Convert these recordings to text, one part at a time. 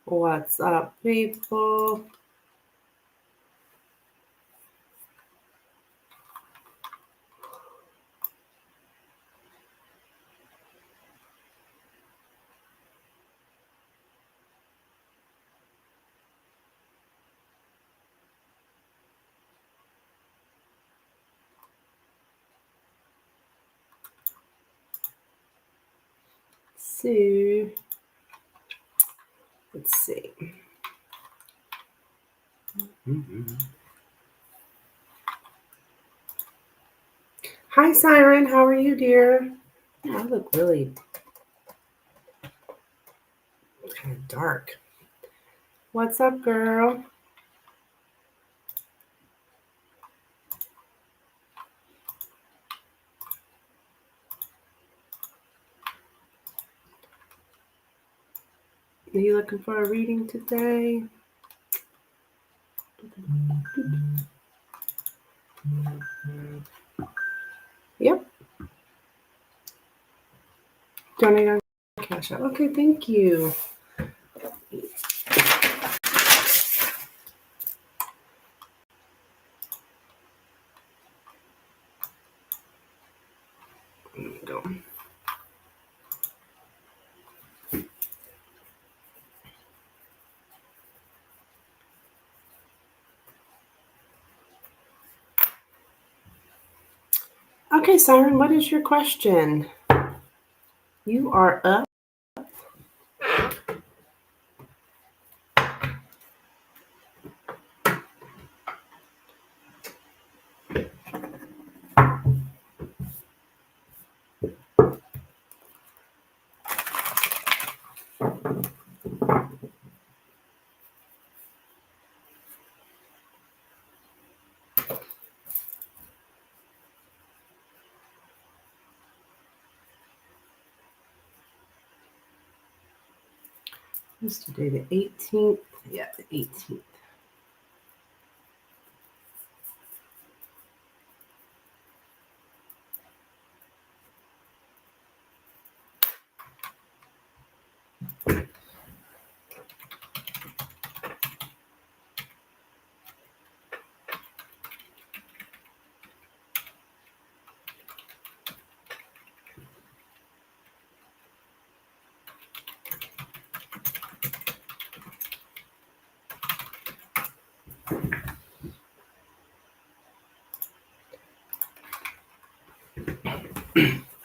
What's up, people? So, let's see. Hi, Siren. How are you, dear? I look really kind of dark. What's up, girl? Are you looking for a reading today? Yep. Donate on Cash App. Okay, thank you. There we go. Okay, Siren, what is your question? You are up. What's today, the 18th? Yeah, the 18th.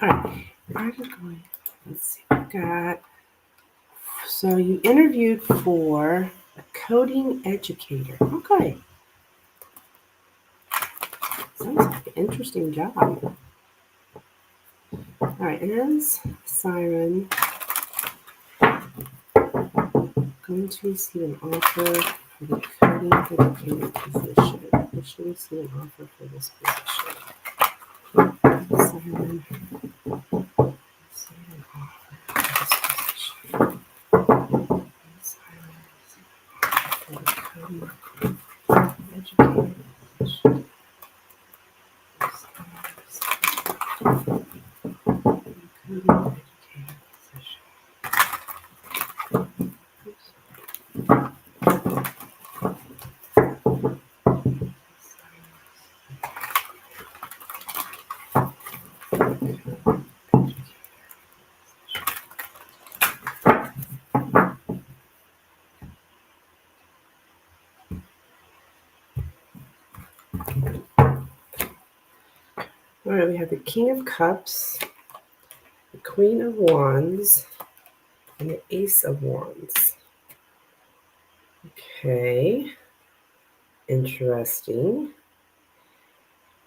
All right. I'm just going. Let's see. We got. So you interviewed for a coding educator. Okay. Sounds like an interesting job. All right, as Siren, going to receive an offer for the coding educator position. We should receive an offer for this position. Siren, receive an offer for this position. Siren, receive an offer for the coding educator position. All right, we have the King of Cups, the Queen of Wands, and the Ace of Wands. Okay, interesting.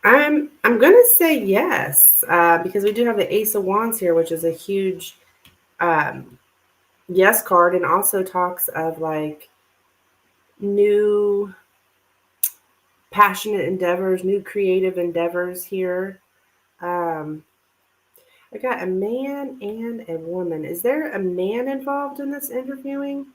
I'm gonna say yes because we do have the Ace of Wands here, which is a huge yes card, and also talks of like new passionate endeavors, new creative endeavors here. I got a man and a woman. Is there a man involved in this interviewing?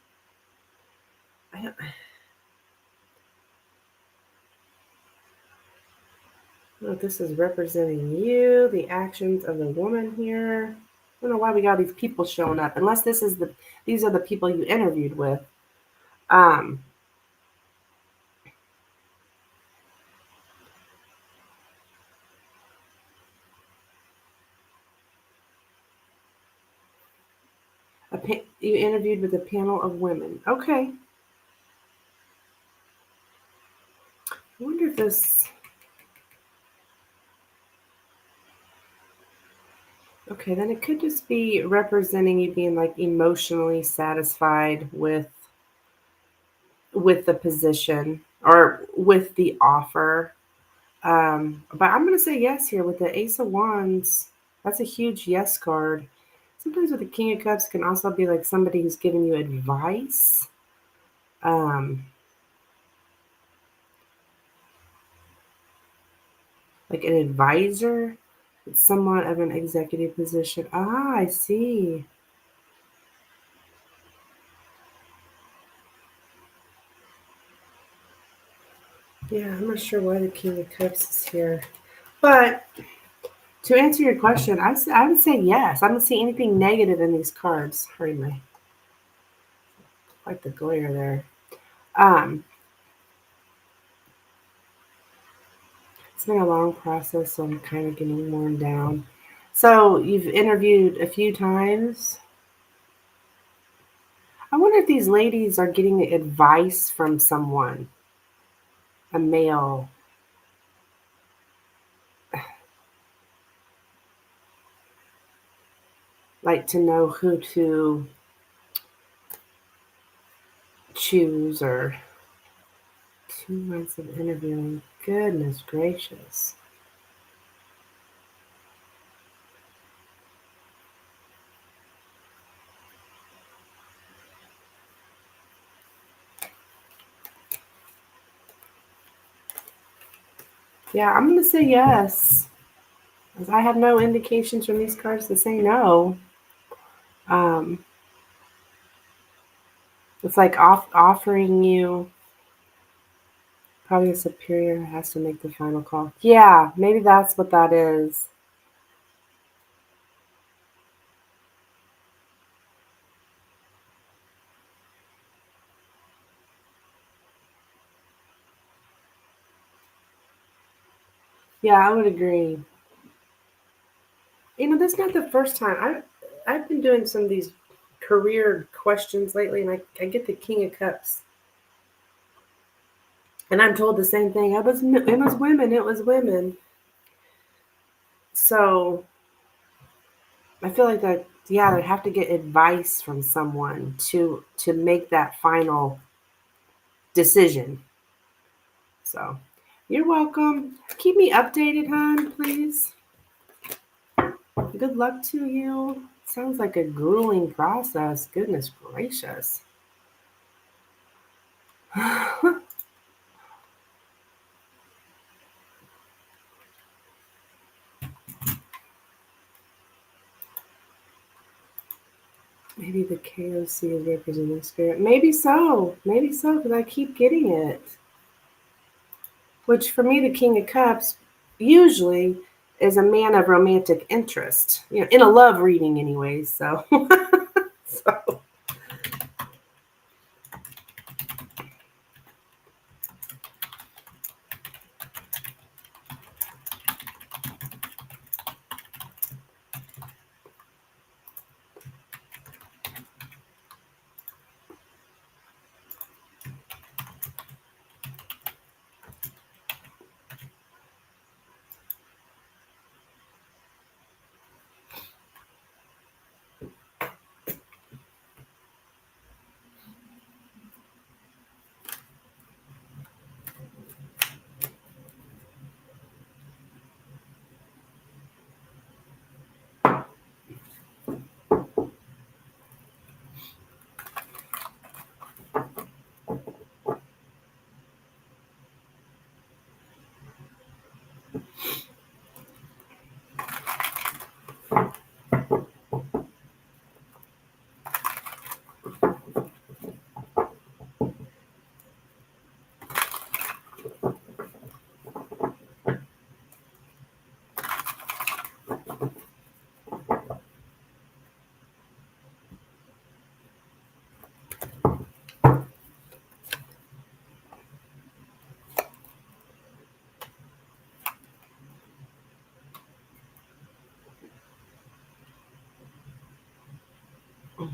Well, this is representing you, the actions of the woman here. I don't know why we got these people showing up, unless these are the people you interviewed with. Um, you interviewed with a panel of women. Okay. I wonder if this. Okay, then it could just be representing you being like emotionally satisfied with the position or with the offer. But I'm gonna say yes here with the Ace of Wands. That's a huge yes card. Sometimes with the King of Cups can also be like somebody who's giving you advice. Um, like an advisor. It's somewhat of an executive position. Ah, I see. Yeah, I'm not sure why the King of Cups is here. But to answer your question, I would say yes. I don't see anything negative in these cards. Hurry, my like the glare there. Um, it's been a long process, so I'm kind of getting worn down. So you've interviewed a few times. I wonder if these ladies are getting advice from someone, a male, like to know who to choose or 2 months of interviewing. Goodness gracious. Yeah, I'm going to say yes. As I have no indications from these cards to say no. Um, it's like offering you, probably a superior has to make the final call. Yeah, maybe that's what that is. Yeah, I would agree. That's not the first time. I've been doing some of these career questions lately, and I get the King of Cups, and I'm told the same thing. It was women. It was women. So I feel like that. Yeah, they have to get advice from someone to make that final decision. So you're welcome. Keep me updated, hon, please. Good luck to you. Sounds like a grueling process. Goodness gracious. Maybe the KOC is representing spirit. Maybe so. Maybe so, because I keep getting it. Which for me, the King of Cups usually is a man of romantic interest. In a love reading, anyways. So, so Oh,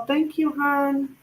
thank you, hon.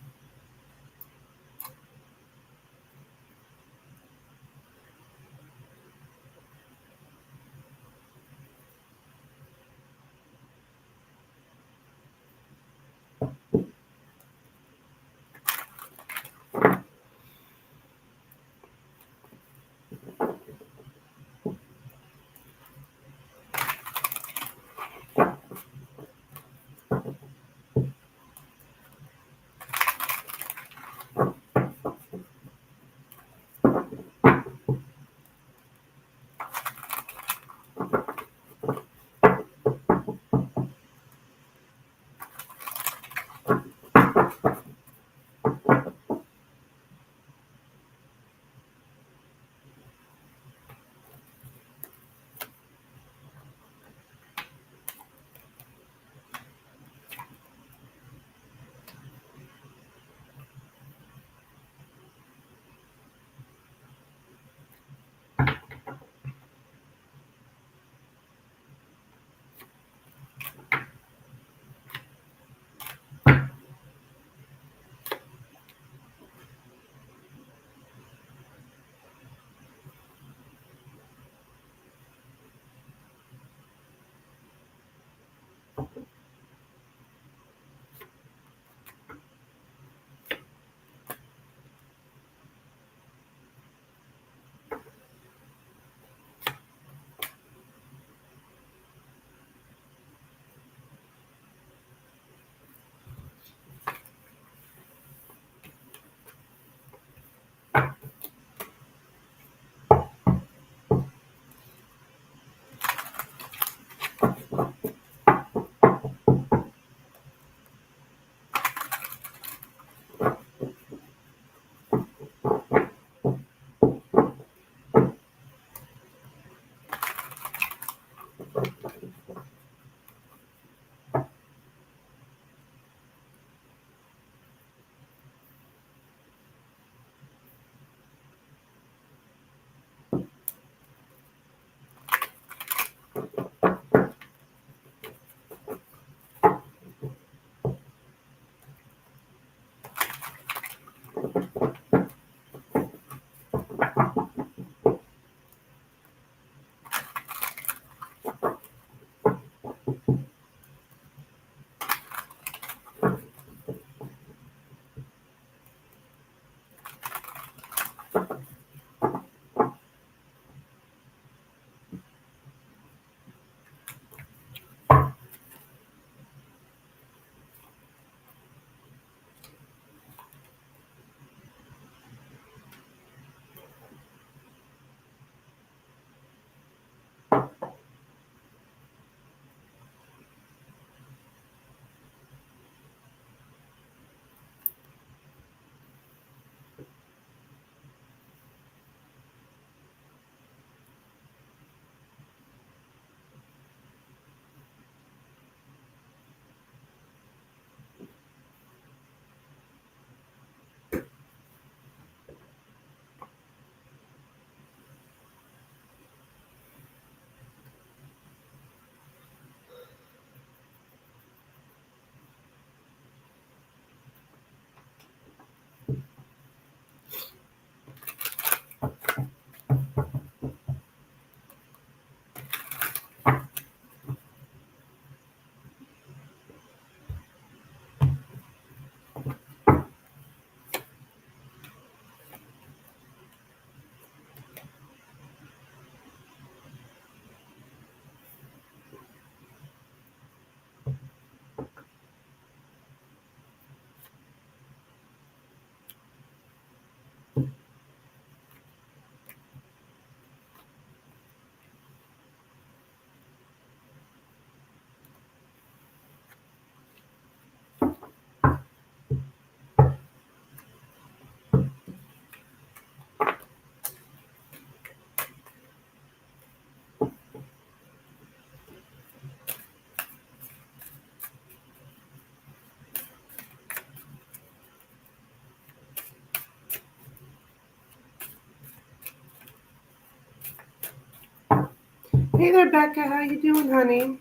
Hey there, Becca. How you doing, honey?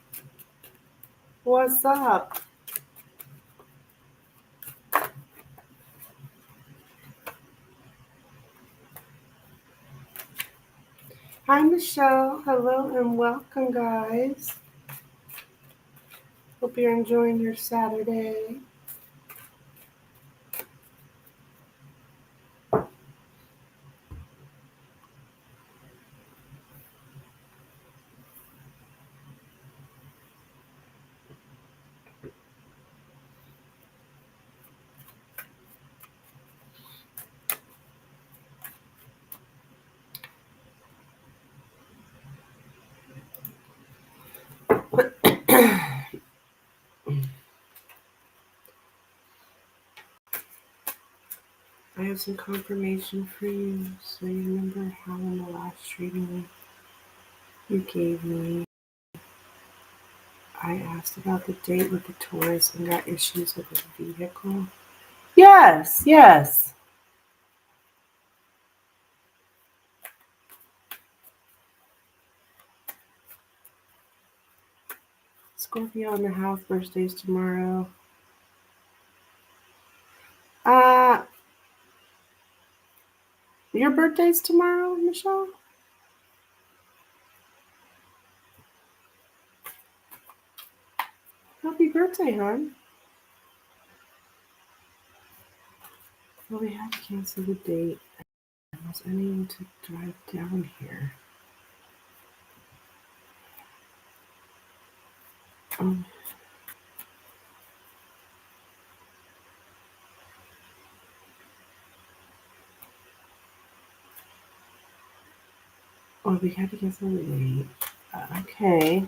What's up? Hi, Michelle. Hello and welcome, guys. Hope you're enjoying your Saturday. I have some confirmation for you. So you remember how in the last reading you gave me, I asked about the date with the Taurus and got issues with the vehicle? Yes, yes. Scorpio in the house, birthday's tomorrow. Your birthday's tomorrow, Michelle? Happy birthday, hon. Well, we had to cancel the date. I was unable to drive down here. Um, oh, we had to cancel the date. Okay.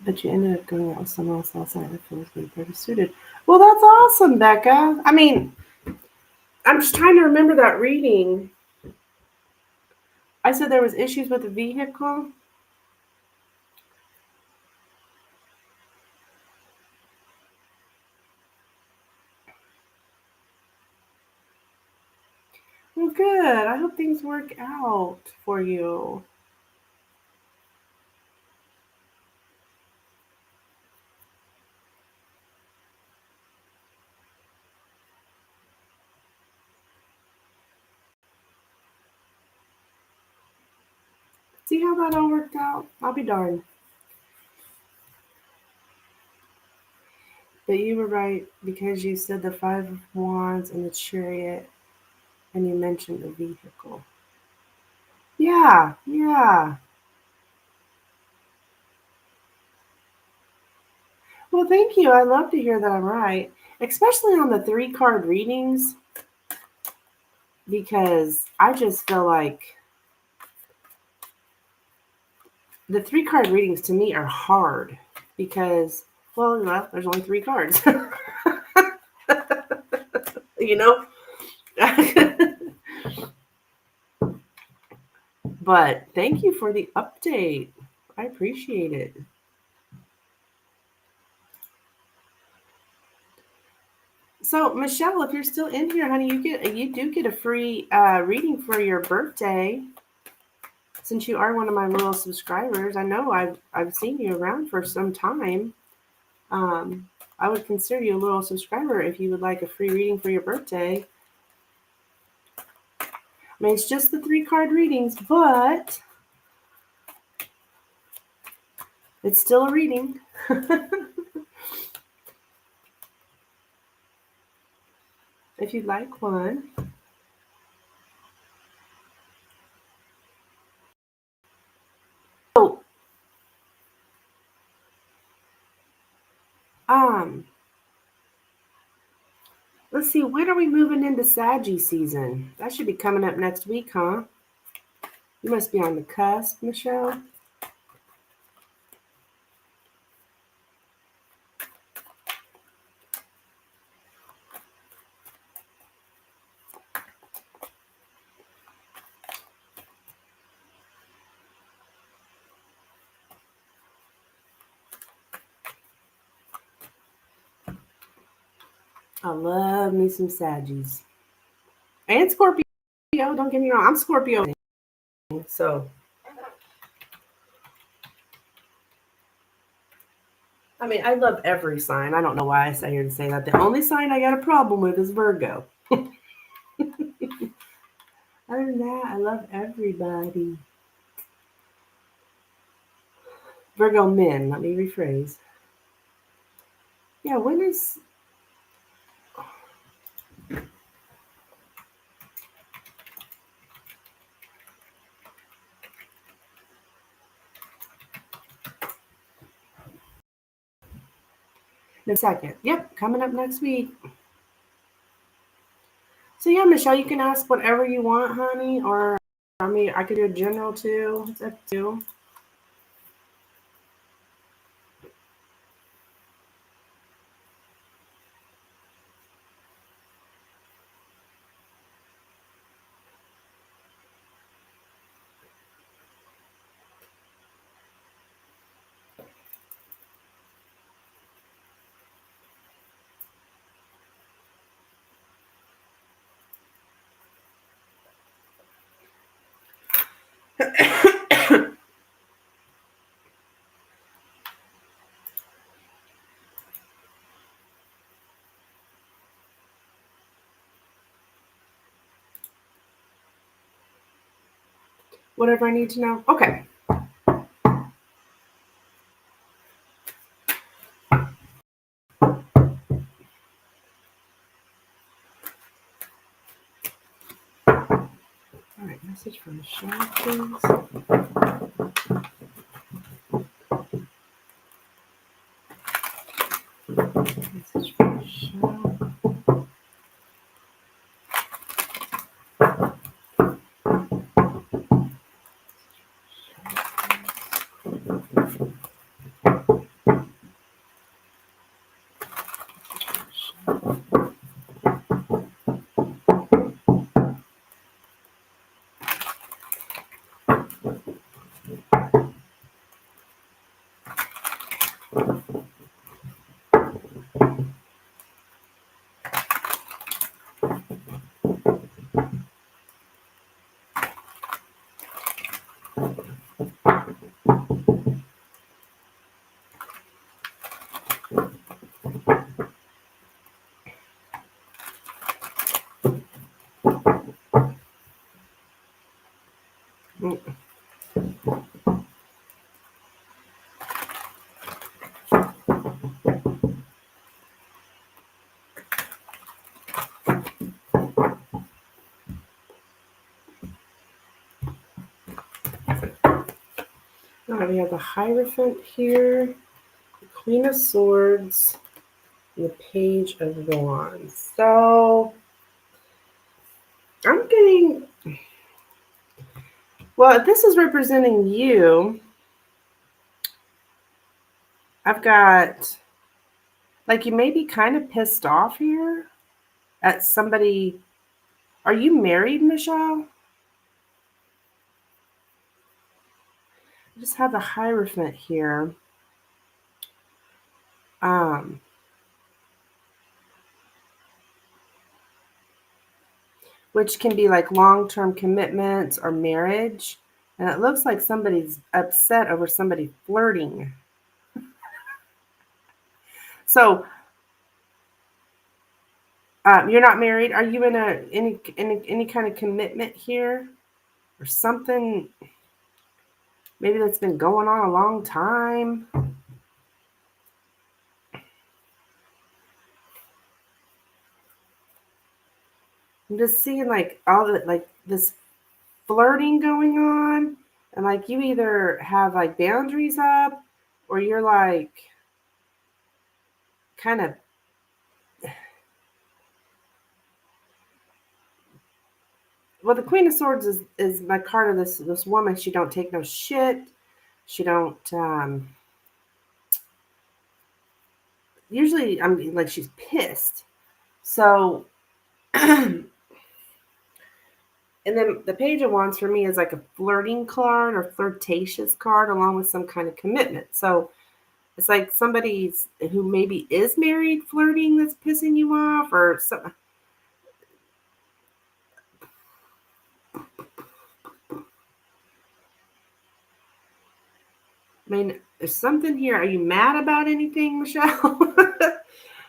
But you ended up going out with someone else last night that feels like better suited. Well, that's awesome, Becca. I mean, I'm just trying to remember that reading. I said there was issues with the vehicle. Well, good. I hope things work out for you. See how that all worked out? I'll be darned. But you were right because you said the Five of Wands and the Chariot, and you mentioned the vehicle. Yeah, yeah. Well, thank you. I love to hear that I'm right, especially on the 3 card readings, because I just feel like the 3 card readings to me are hard because, well, there's only 3 cards, you know? But thank you for the update. I appreciate it. So, Michelle, if you're still in here, honey, you do get a free reading for your birthday. Since you are one of my loyal subscribers, I know I've seen you around for some time. I would consider you a loyal subscriber if you would like a free reading for your birthday. I mean, it's just the 3 card readings, but it's still a reading. If you'd like one. So, um, let's see, when are we moving into Saggy season? That should be coming up next week, huh? You must be on the cusp, Michelle. I love me some Saggies. And Scorpio, don't get me wrong, I'm Scorpio. So, I mean, I love every sign. I don't know why I sat here and say that. The only sign I got a problem with is Virgo. Other than that, I love everybody. Virgo men, let me rephrase. Yeah, when is. The second. Yep, coming up next week. So yeah, Michelle, you can ask whatever you want, honey, or I mean, I could do a general too. It's up to you. Whatever I need to know. Okay. All right, message from Michelle, please. Message from Michelle. All right, we have the Hierophant here, the Queen of Swords, and the Page of Wands. So I'm getting, well, if this is representing you, I've got, like, you may be kind of pissed off here at somebody. Are you married, Michelle? I just have the Hierophant here. Which can be like long-term commitments or marriage. And it looks like somebody's upset over somebody flirting. So you're not married. Are you in any kind of commitment here, or something? Maybe that's been going on a long time. I'm just seeing like all the like this flirting going on, and like you either have like boundaries up, or you're like kind of. Well, the Queen of Swords is my card of this woman. She don't take no shit. She don't. Usually, I'm like she's pissed. So, and then the Page of Wands for me is like a flirting card or flirtatious card, along with some kind of commitment. So it's like somebody's who maybe is married flirting that's pissing you off, or something. I mean, there's something here. Are you mad about anything, Michelle?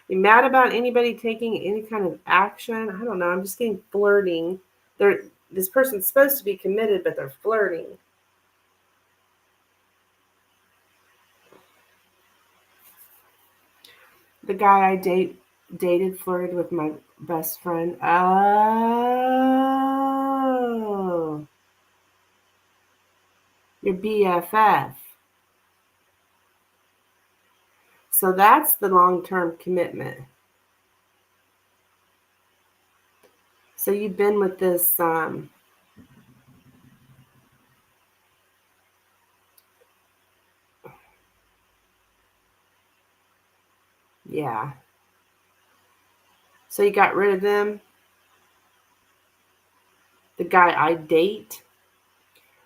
You mad about anybody taking any kind of action? I don't know. I'm just getting flirting. This person's supposed to be committed, but they're flirting. The guy I dated flirted with my best friend. Oh, your BFF. So that's the long-term commitment. So you've been with this yeah. So you got rid of them. The guy I date.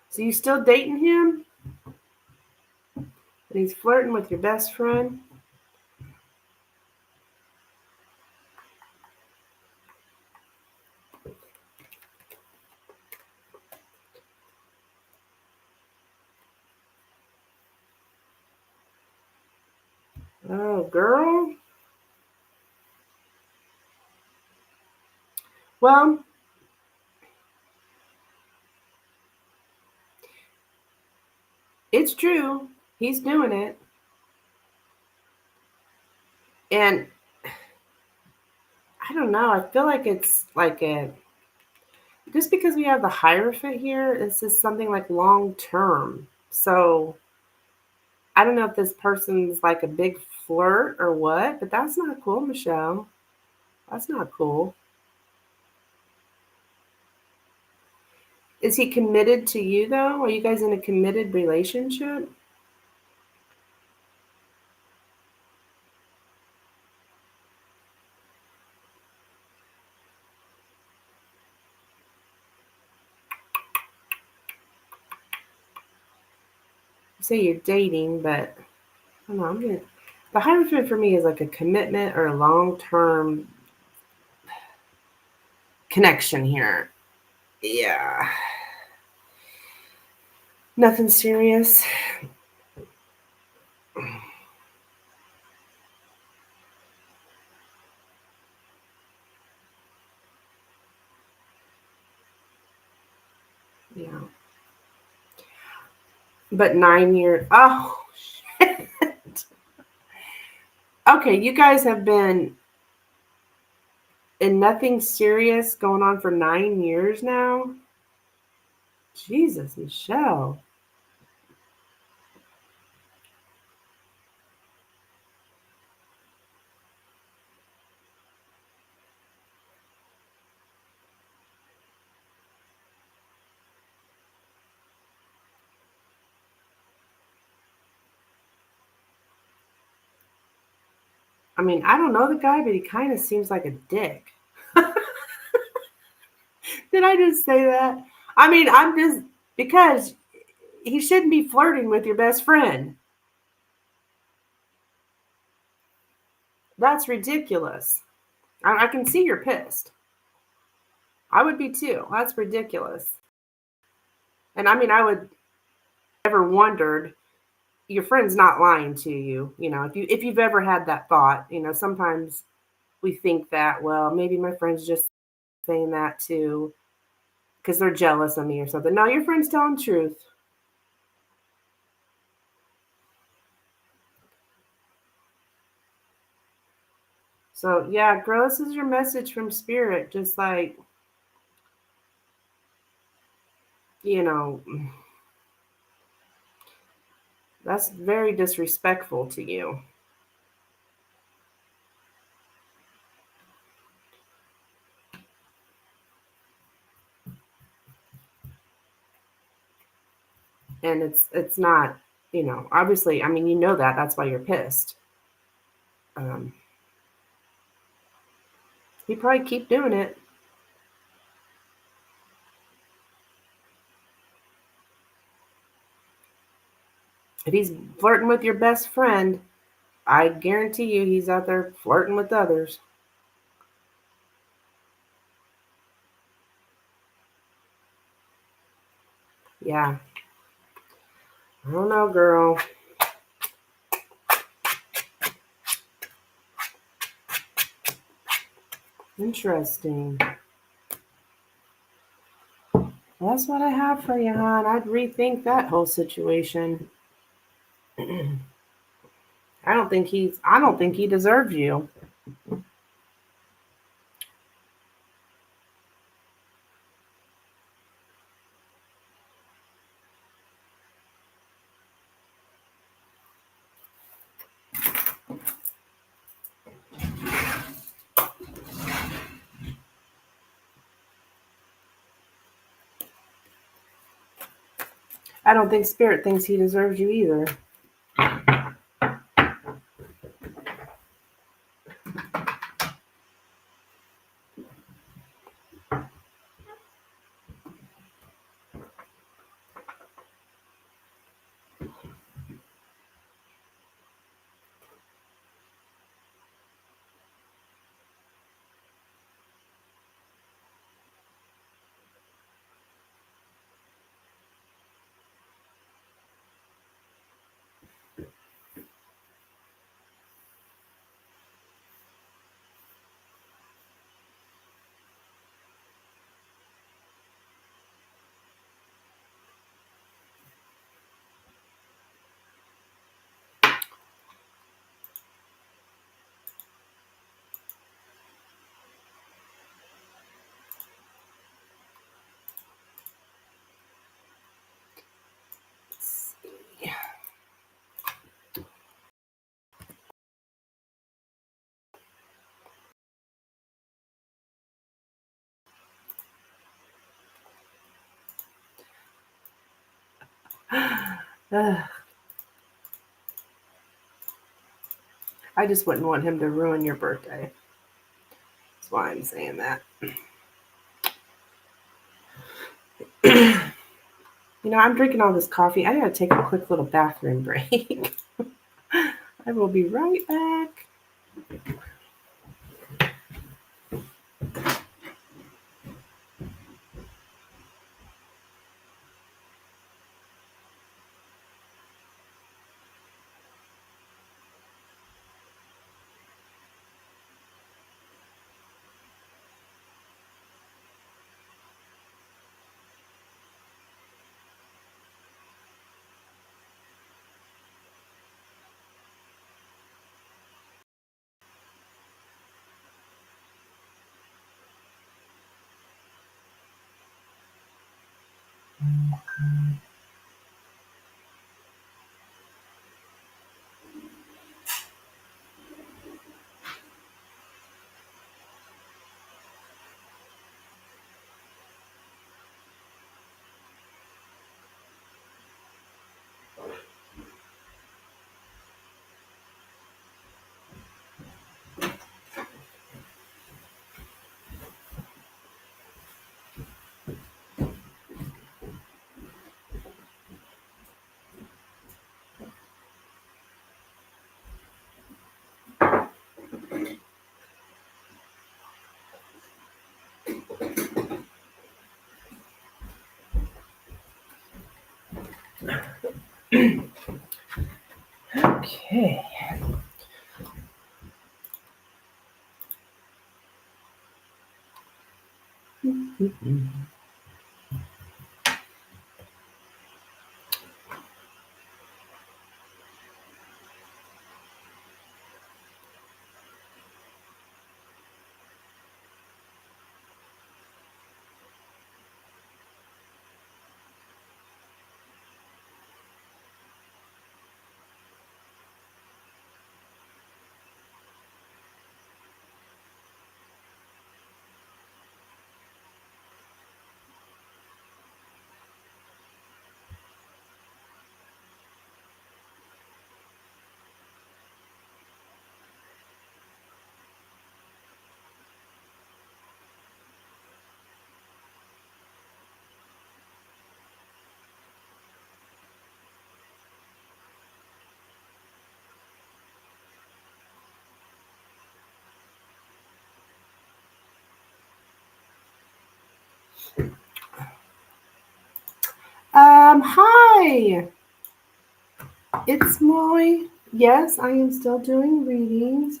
So you still dating him? And he's flirting with your best friend? Oh, girl. Well, it's true. He's doing it. And I don't know. I feel like it's like just because we have the Hierophant here, this is something like long term. So I don't know if this person's like a big flirt or what, but that's not cool, Michelle. That's not cool. Is he committed to you though? Are you guys in a committed relationship? You say you're dating, but I don't know. The Hierophant for me is like a commitment or a long term connection here. Yeah. Nothing serious. Yeah. But 9 years. Oh, shit. Okay, you guys have been in nothing serious going on for 9 years now. Jesus, Michelle. I mean, I don't know the guy, but he kind of seems like a dick. Did I just say that? I mean, I'm just because he shouldn't be flirting with your best friend. That's ridiculous. I can see you're pissed. I would be too. That's ridiculous. And I mean, I would ever wondered your friend's not lying to you. You know, if you've ever had that thought, you know, sometimes we think that, well, maybe my friend's just saying that too because they're jealous of me or something. No, your friend's telling the truth. So yeah, girl, this is your message from spirit. Just like, you know, that's very disrespectful to you. And it's not, you know, obviously, I mean, you know that. That's why you're pissed. Um, he probably keep doing it. If he's flirting with your best friend, I guarantee you he's out there flirting with others. Yeah. I don't know, girl. Interesting. Well, that's what I have for you, hon. I'd rethink that whole situation. I don't think he deserves you. I don't think Spirit thinks he deserves you either. Ugh. I just wouldn't want him to ruin your birthday. That's why I'm saying that. I'm drinking all this coffee. I gotta take a quick little bathroom break. I will be right back. Okay. Hi. It's Moy. Yes, I am still doing readings.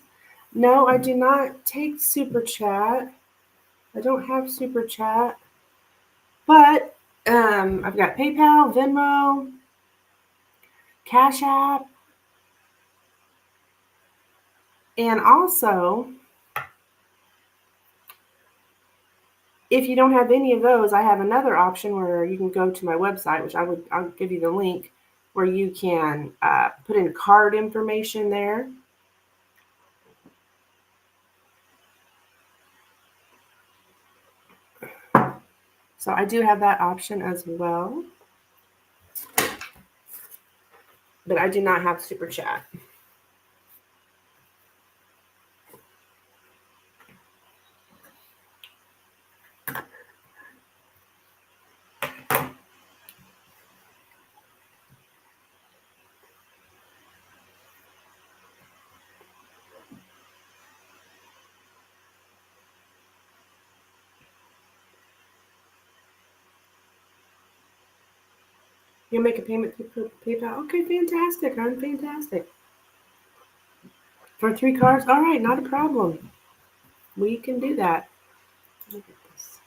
No, I do not take Super Chat. I don't have Super Chat. But I've got PayPal, Venmo, Cash App, and also, if you don't have any of those, I have another option where you can go to my website, which I'll give you the link, where you can put in card information there. So I do have that option as well. But I do not have Super Chat. You'll make a payment through PayPal? Okay, fantastic. I'm fantastic. For 3 cards? All right, not a problem. We can do that. Look at this.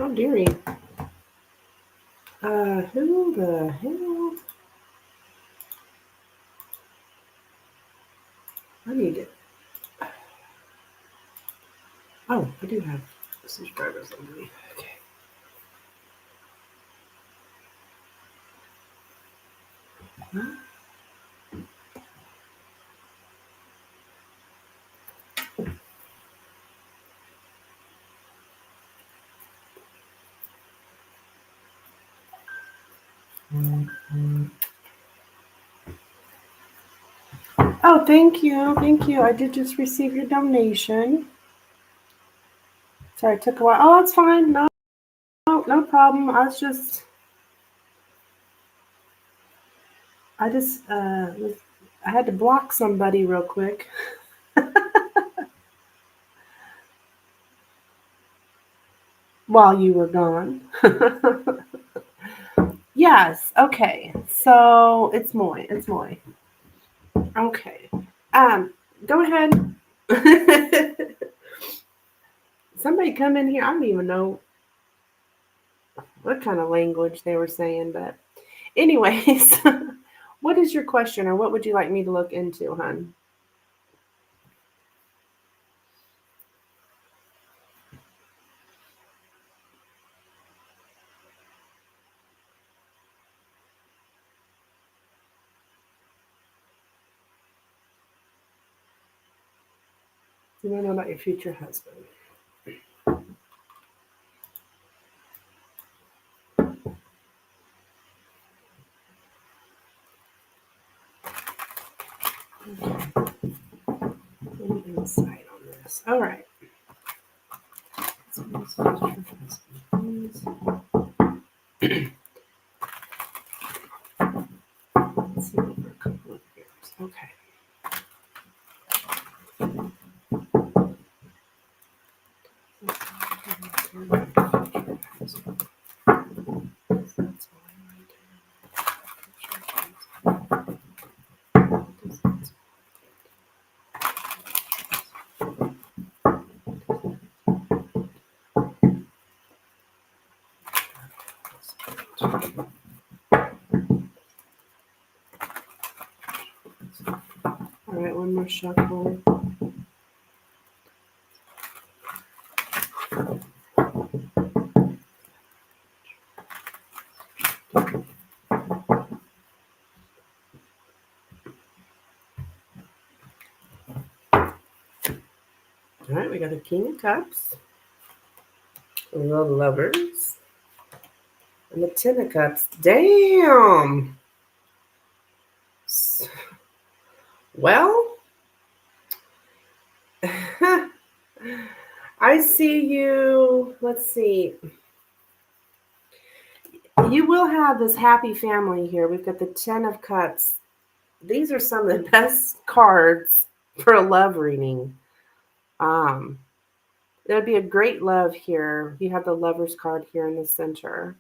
Oh, dearie. Who the hell? I need it. Oh, I do have subscribers on me. Okay. Huh? Oh, thank you. Thank you. I did just receive your donation. Sorry, it took a while. Oh, that's fine. No, no problem. I had to block somebody real quick while you were gone. Yes. Okay. So it's Moy. It's Moy. Okay. Go ahead. Somebody come in here. I don't even know what kind of language they were saying, but anyways, what is your question, or what would you like me to look into, hon? You want to know about your future husband? Okay. Any insight on this? All right. So what's future husband, please? Let's see over a couple of years. Okay. That's why I All right, one more shuffle. All right, we got the King of Cups, the Lovers, and the Ten of Cups. Damn. Well, I see you. Let's see. You will have this happy family here. We've got the Ten of Cups. These are some of the best cards for a love reading. There would be a great love here. You have the Lover's card here in the center.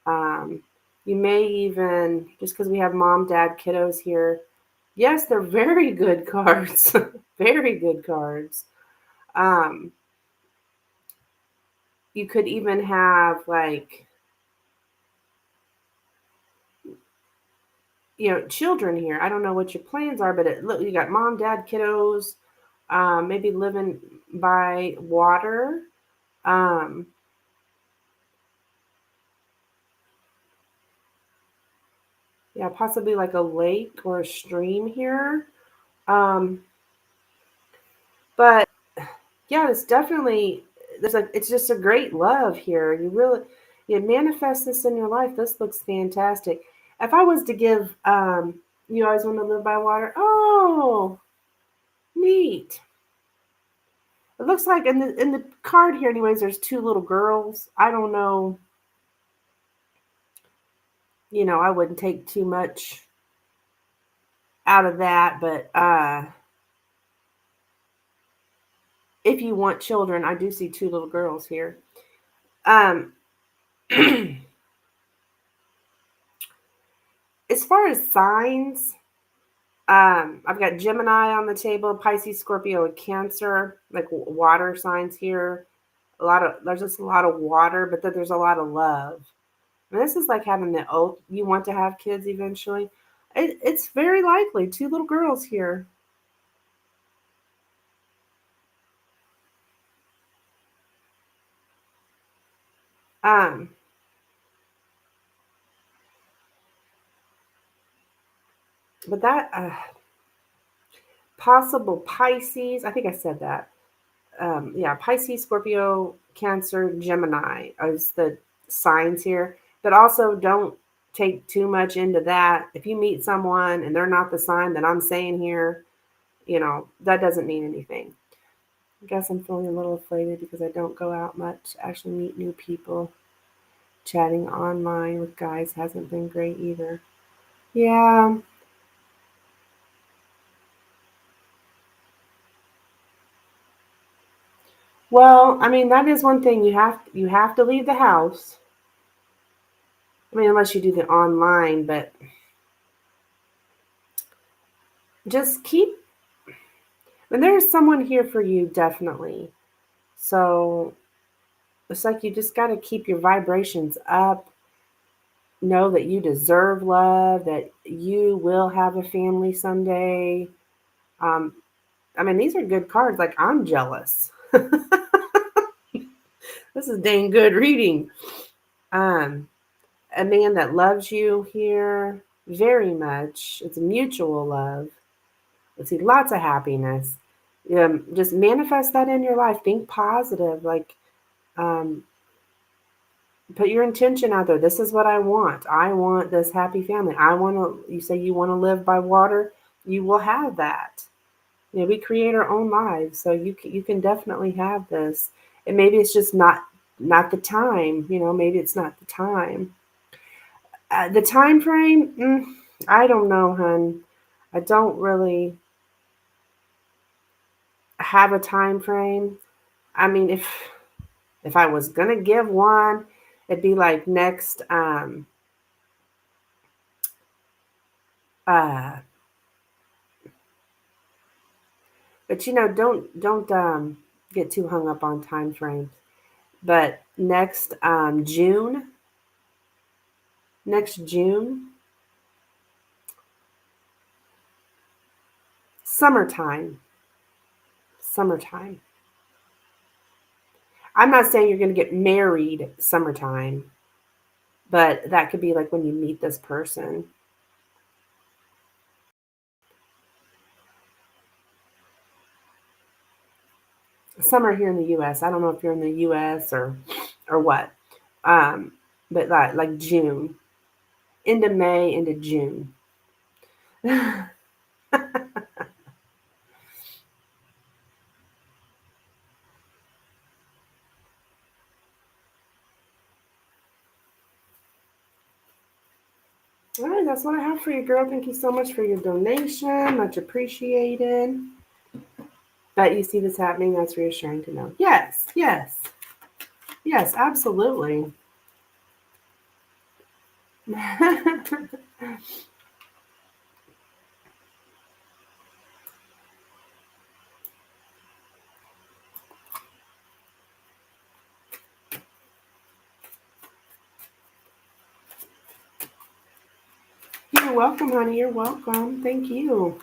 Um, you may even, just because we have mom, dad, kiddos here, yes, they're very good cards. Very good cards. Um, you could even have like, children here. I don't know what your plans are, but look, you got mom, dad, kiddos, maybe living by water. Um, yeah, possibly like a lake or a stream here. Um, but Yeah, it's definitely it's just a great love here. You manifest this in your life. This looks fantastic. If I was to give you always want to live by water. Oh, neat. It looks like in the card here anyways there's two little girls. I don't know, I wouldn't take too much out of that, but if you want children, I do see two little girls here. Um as far as signs, I've got Gemini on the table, Pisces, Scorpio, and Cancer, like water signs here. There's just a lot of water, but then there's a lot of love. And this is like having the oath you want to have kids eventually. It's very likely two little girls here. Um, but that possible Pisces, I think I said that. Yeah, Pisces, Scorpio, Cancer, Gemini is the signs here. But also don't take too much into that. If you meet someone and they're not the sign that I'm saying here, that doesn't mean anything. I guess I'm feeling a little inflated because I don't go out much, actually meet new people. Chatting online with guys hasn't been great either. Yeah. Well, I mean that is one thing you have to leave the house. I mean unless you do the online, but just keep and there's someone here for you definitely. So it's like you just got to keep your vibrations up. Know that you deserve love, that you will have a family someday. Um, I mean, these are good cards. Like, I'm jealous. This is dang good reading. Um, a man that loves you here very much. It's a mutual love. Let's see, lots of happiness. Just manifest that in your life. Think positive. Like, um, put your intention out there. This is what I want. I want this happy family. I want to, you say you want to live by water, you will have that. We create our own lives, so you can definitely have this. And maybe it's just not the time. Maybe it's not the time. The time frame, I don't know, hun. I don't really have a time frame. I mean, if I was gonna give one, it'd be like next uh but don't get too hung up on time frames. But next June, summertime, summertime. I'm not saying you're going to get married summertime, but that could be like when you meet this person. Summer here in the U.S. I don't know if you're in the U.S. or what, um, but like June, into May, into June. All right, that's what I have for you, girl. Thank you so much for your donation. Much appreciated. But you see this happening, that's reassuring to know. Yes, yes, yes, absolutely. You're welcome, honey. You're welcome. Thank you.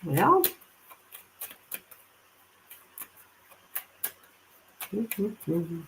Well, mhm.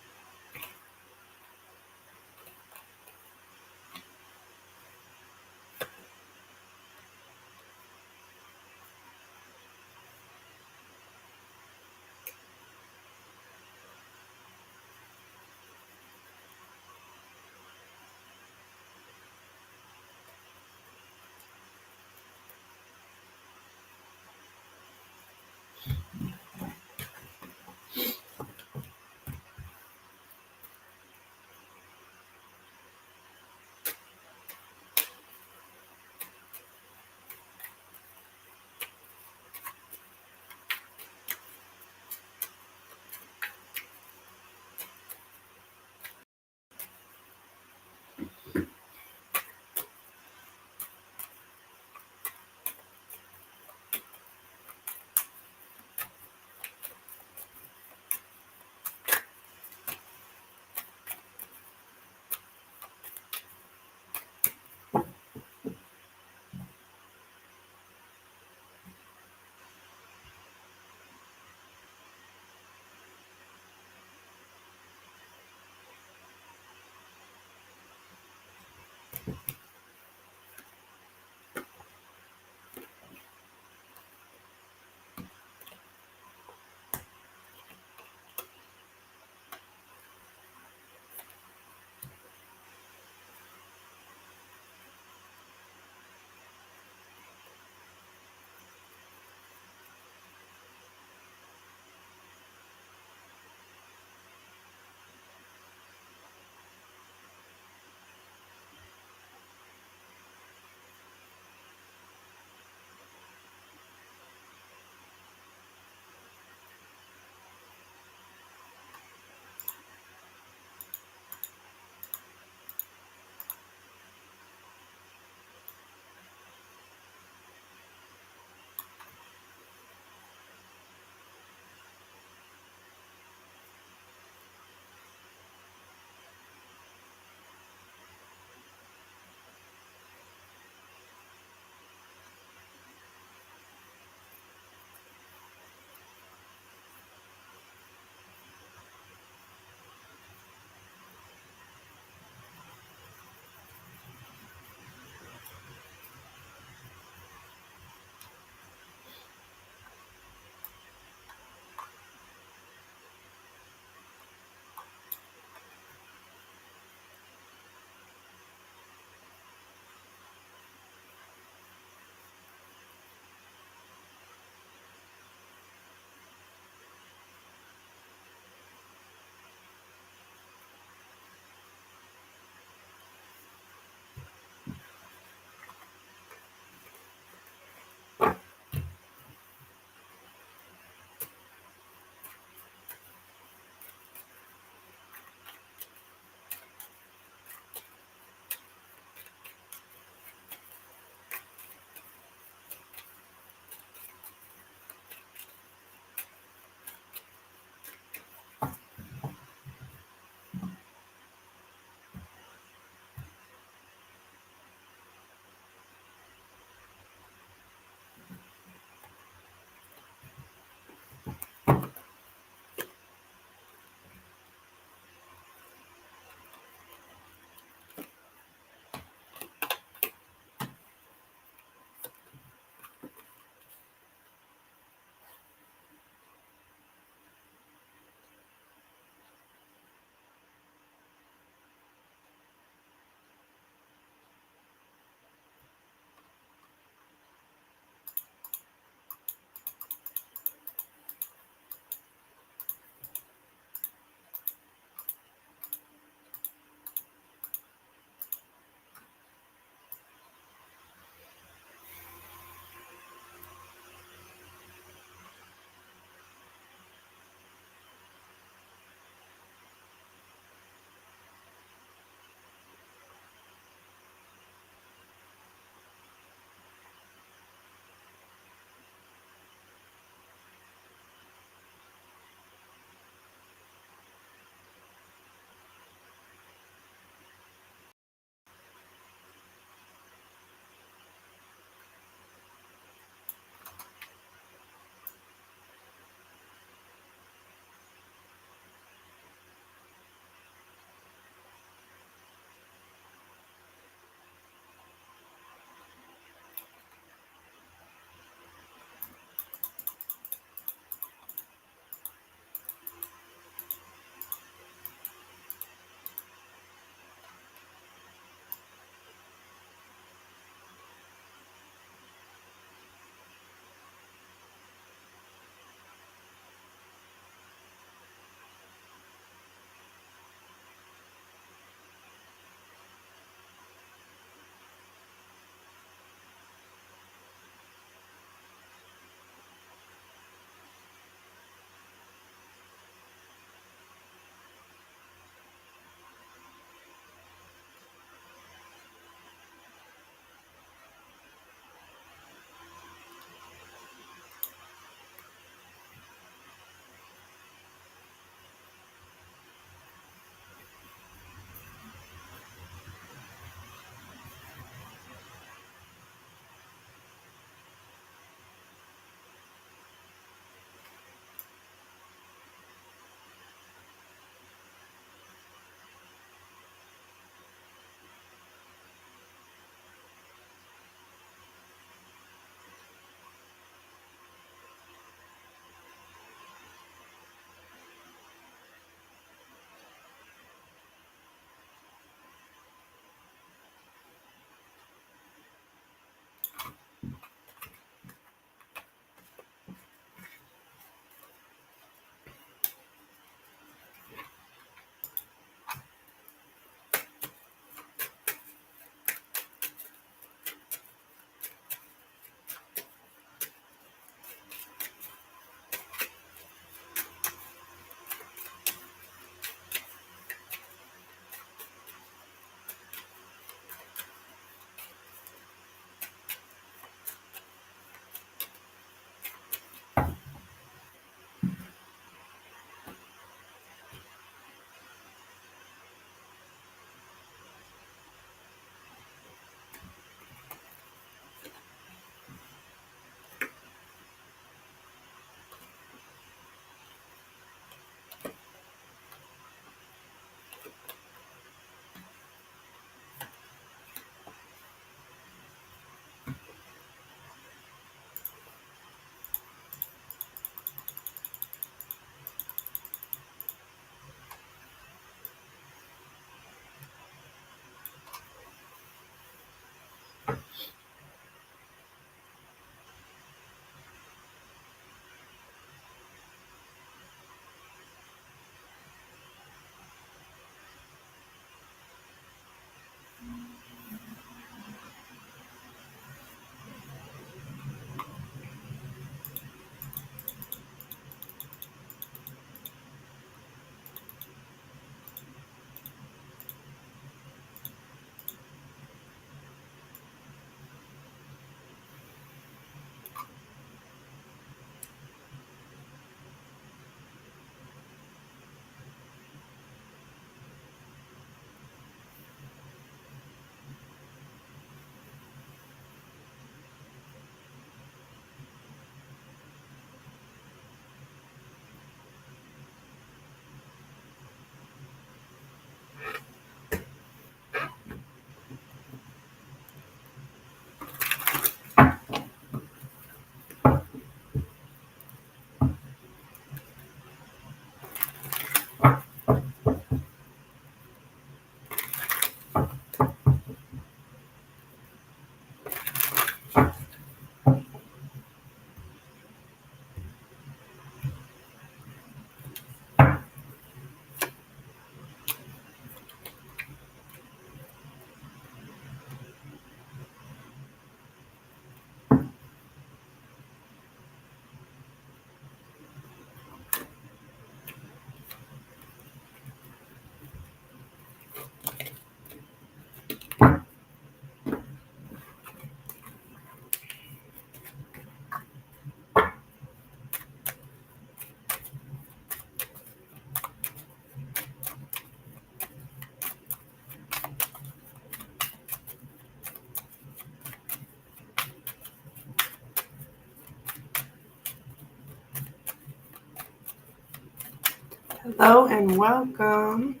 Hello and welcome.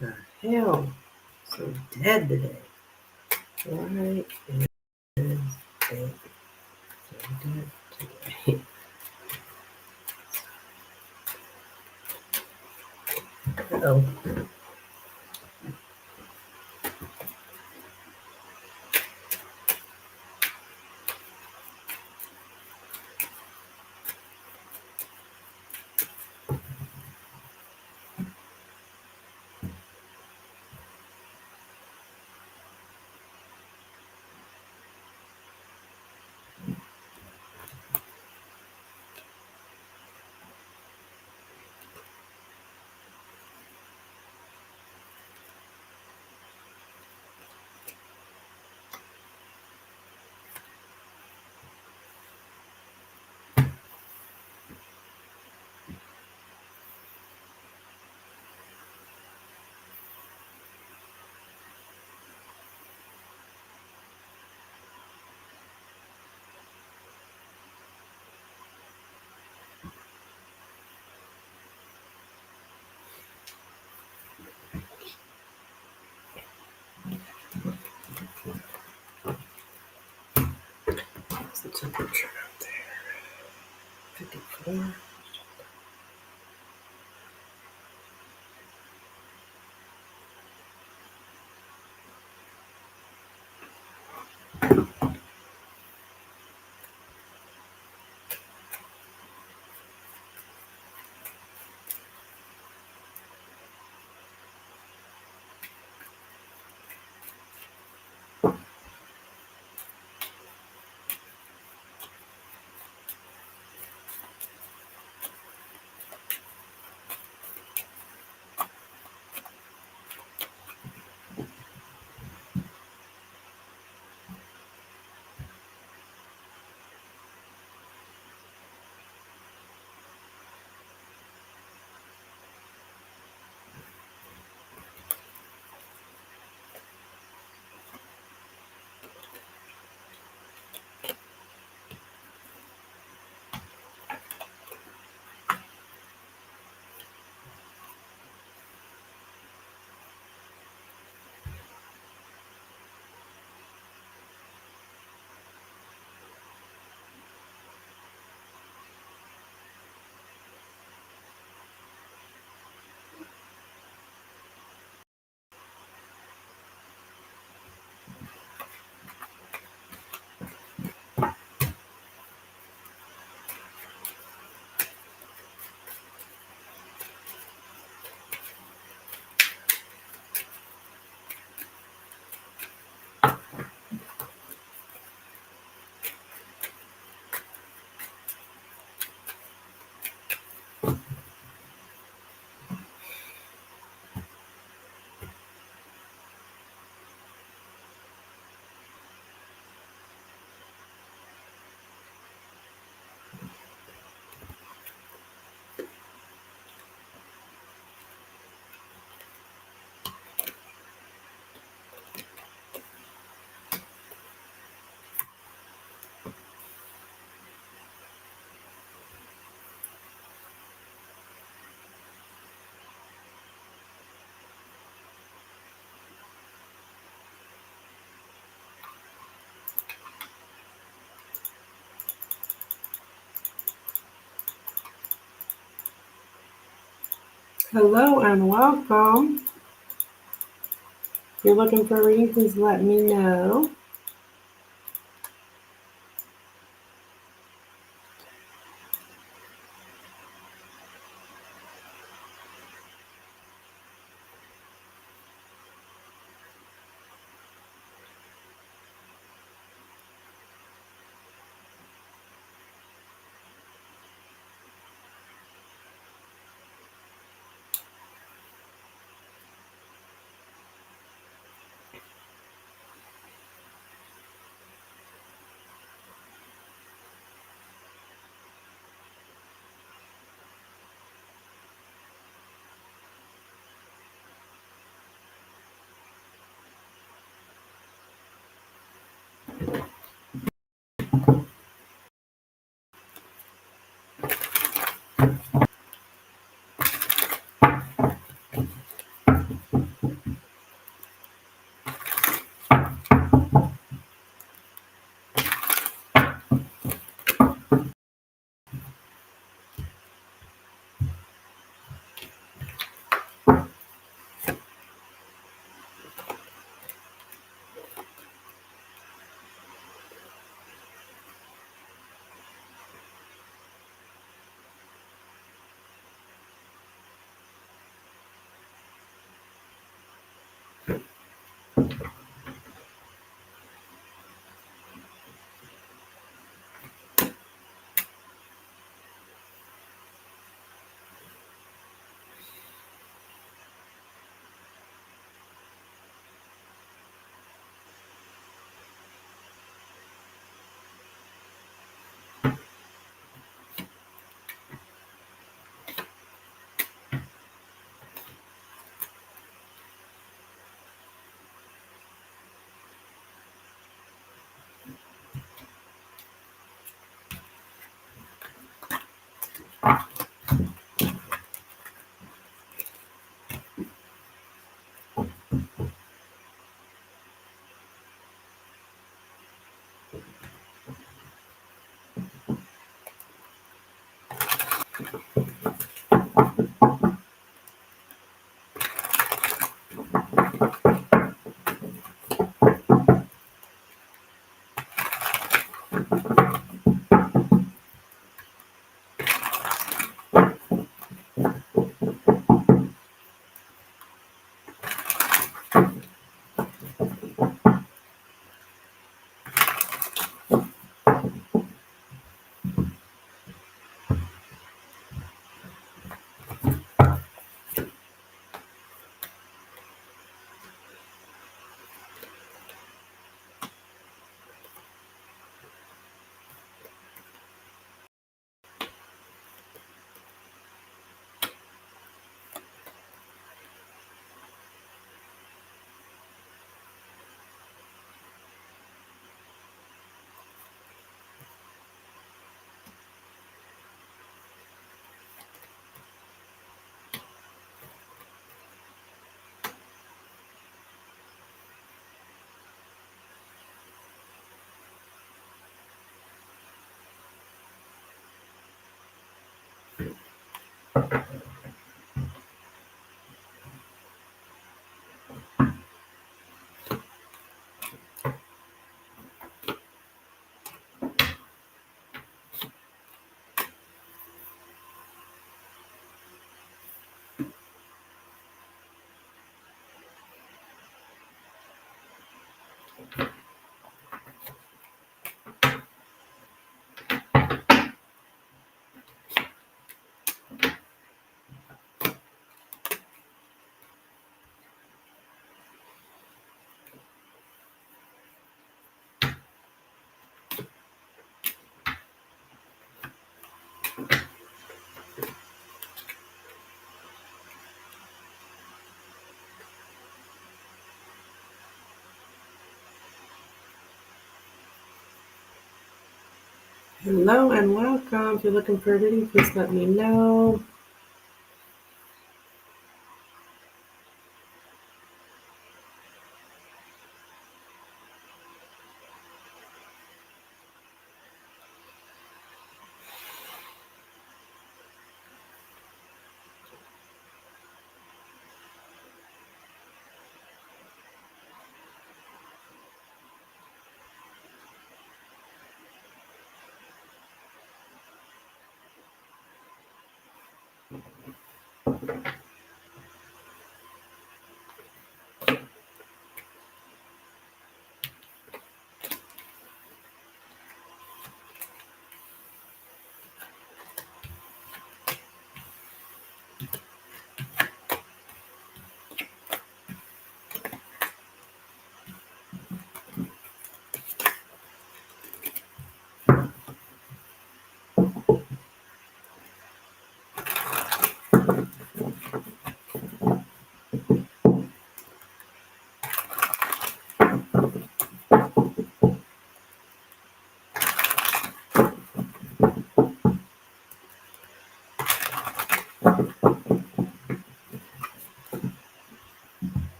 The hell? So dead today. Why is it so dead today? Oh. temperature out there? 54. Hello and welcome. If you're looking for a reading, please let me know. Hello and welcome. If you're looking for a reading, please let me know.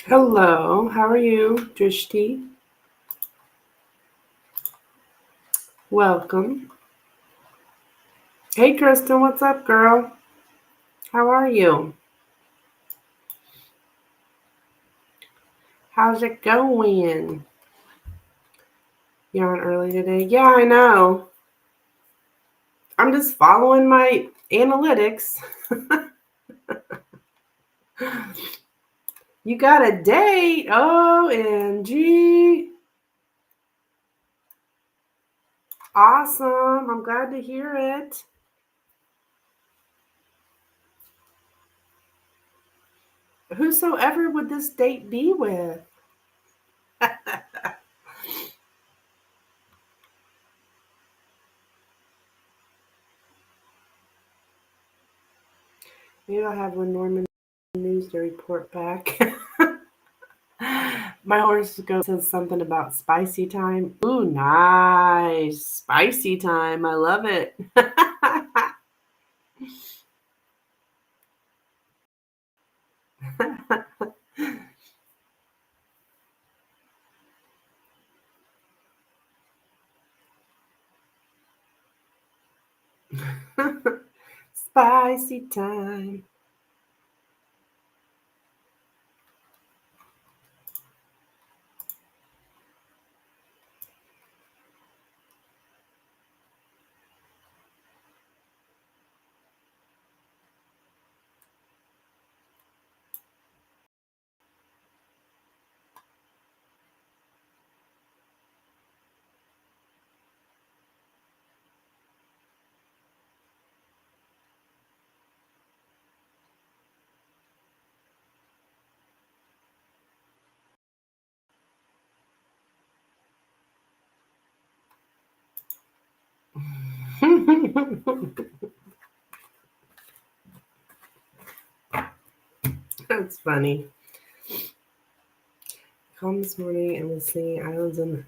Hello, how are you, Drishti? Welcome. Hey, Kristen, what's up, girl? How are you? How's it going? You're on early today? Yeah, I know. I'm just following my analytics. You got a date? OMG. Awesome. I'm glad to hear it. Whosoever would this date be with? Maybe I'll have Lenormand news to report back. My horoscope says something about spicy time. Ooh, nice. Spicy time. I love it. Spicy time. That's funny. Called this morning and was singing Islands in the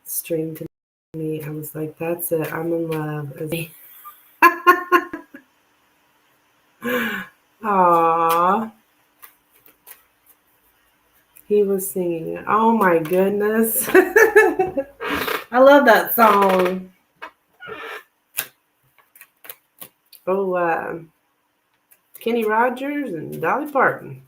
Stream to me. I was like, that's it. I'm in love. Aww. He was singing it. Oh my goodness. I love that song. Oh, Kenny Rogers and Dolly Parton.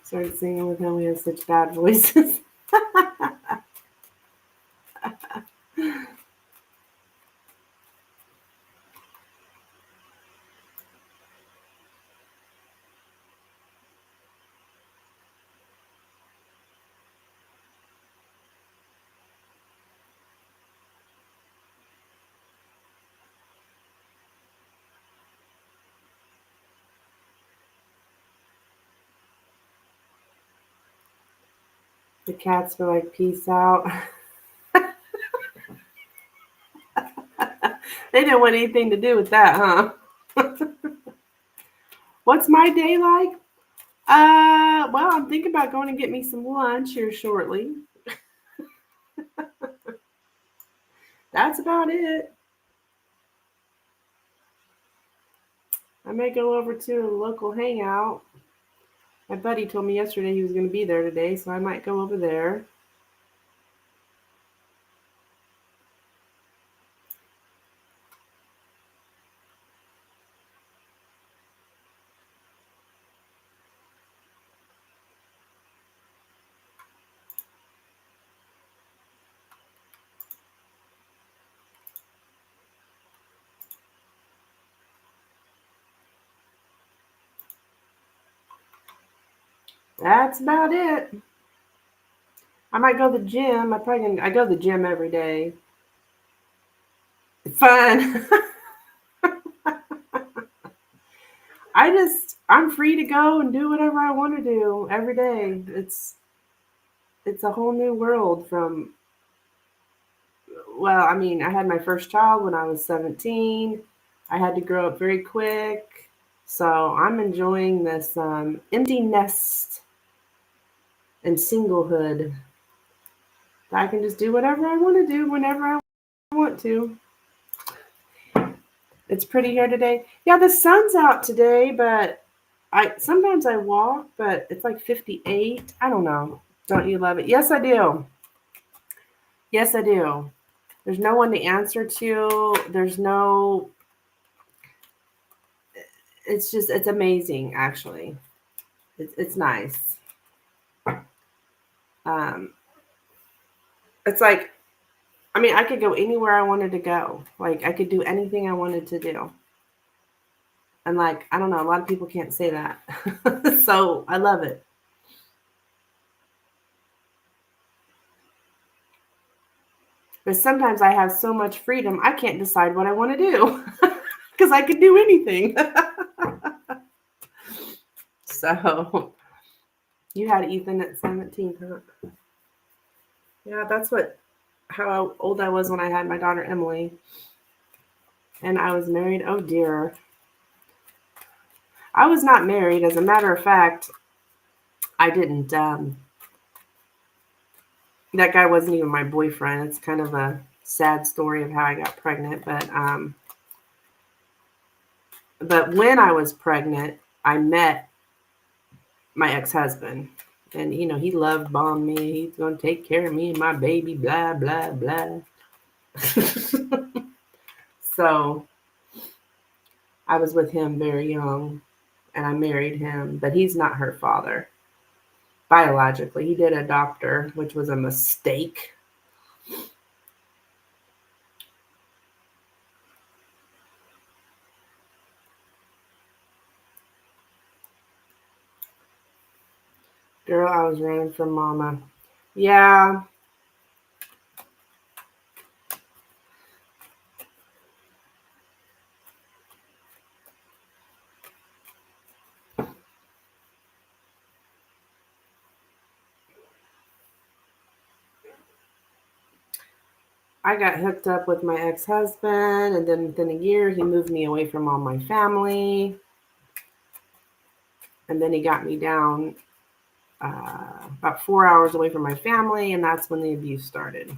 Started singing with him. We have such bad voices. The cats were like, peace out. They didn't want anything to do with that, huh? What's my day like? Well, I'm thinking about going and get me some lunch here shortly. That's about it. I may go over to a local hangout. My buddy told me yesterday he was going to be there today, so I might go over there. That's about it. I might go to the gym. I go to the gym every day. It's fun. I'm free to go and do whatever I want to do every day. It's a whole new world from, well, I mean, I had my first child when I was 17. I had to grow up very quick. So I'm enjoying this empty nest and singlehood. I can just do whatever I want to do whenever I want to. It's pretty here today. Yeah, the sun's out today, but sometimes I walk, but it's like 58. I don't know. Don't you love it? Yes, I do. Yes, I do. There's no one to answer to. It's amazing, actually. It's nice. Um, it's like, I mean, I could go anywhere I wanted to go. Like, I could do anything I wanted to do. And like, I don't know, a lot of people can't say that. So I love it. But sometimes I have so much freedom, I can't decide what I want to do because I could do anything. So you had Ethan at 17, huh? Yeah, that's how old I was when I had my daughter Emily. And I was married. Oh dear. I was not married. As a matter of fact, I didn't. That guy wasn't even my boyfriend. It's kind of a sad story of how I got pregnant. But when I was pregnant, I met my ex-husband. And, he love bombed me. He's going to take care of me and my baby, blah, blah, blah. So I was with him very young and I married him, but he's not her father. Biologically, he did adopt her, which was a mistake. Girl, I was running from mama. Yeah. I got hooked up with my ex-husband, and then within a year, he moved me away from all my family. And then he got me down about 4 hours away from my family, and that's when the abuse started.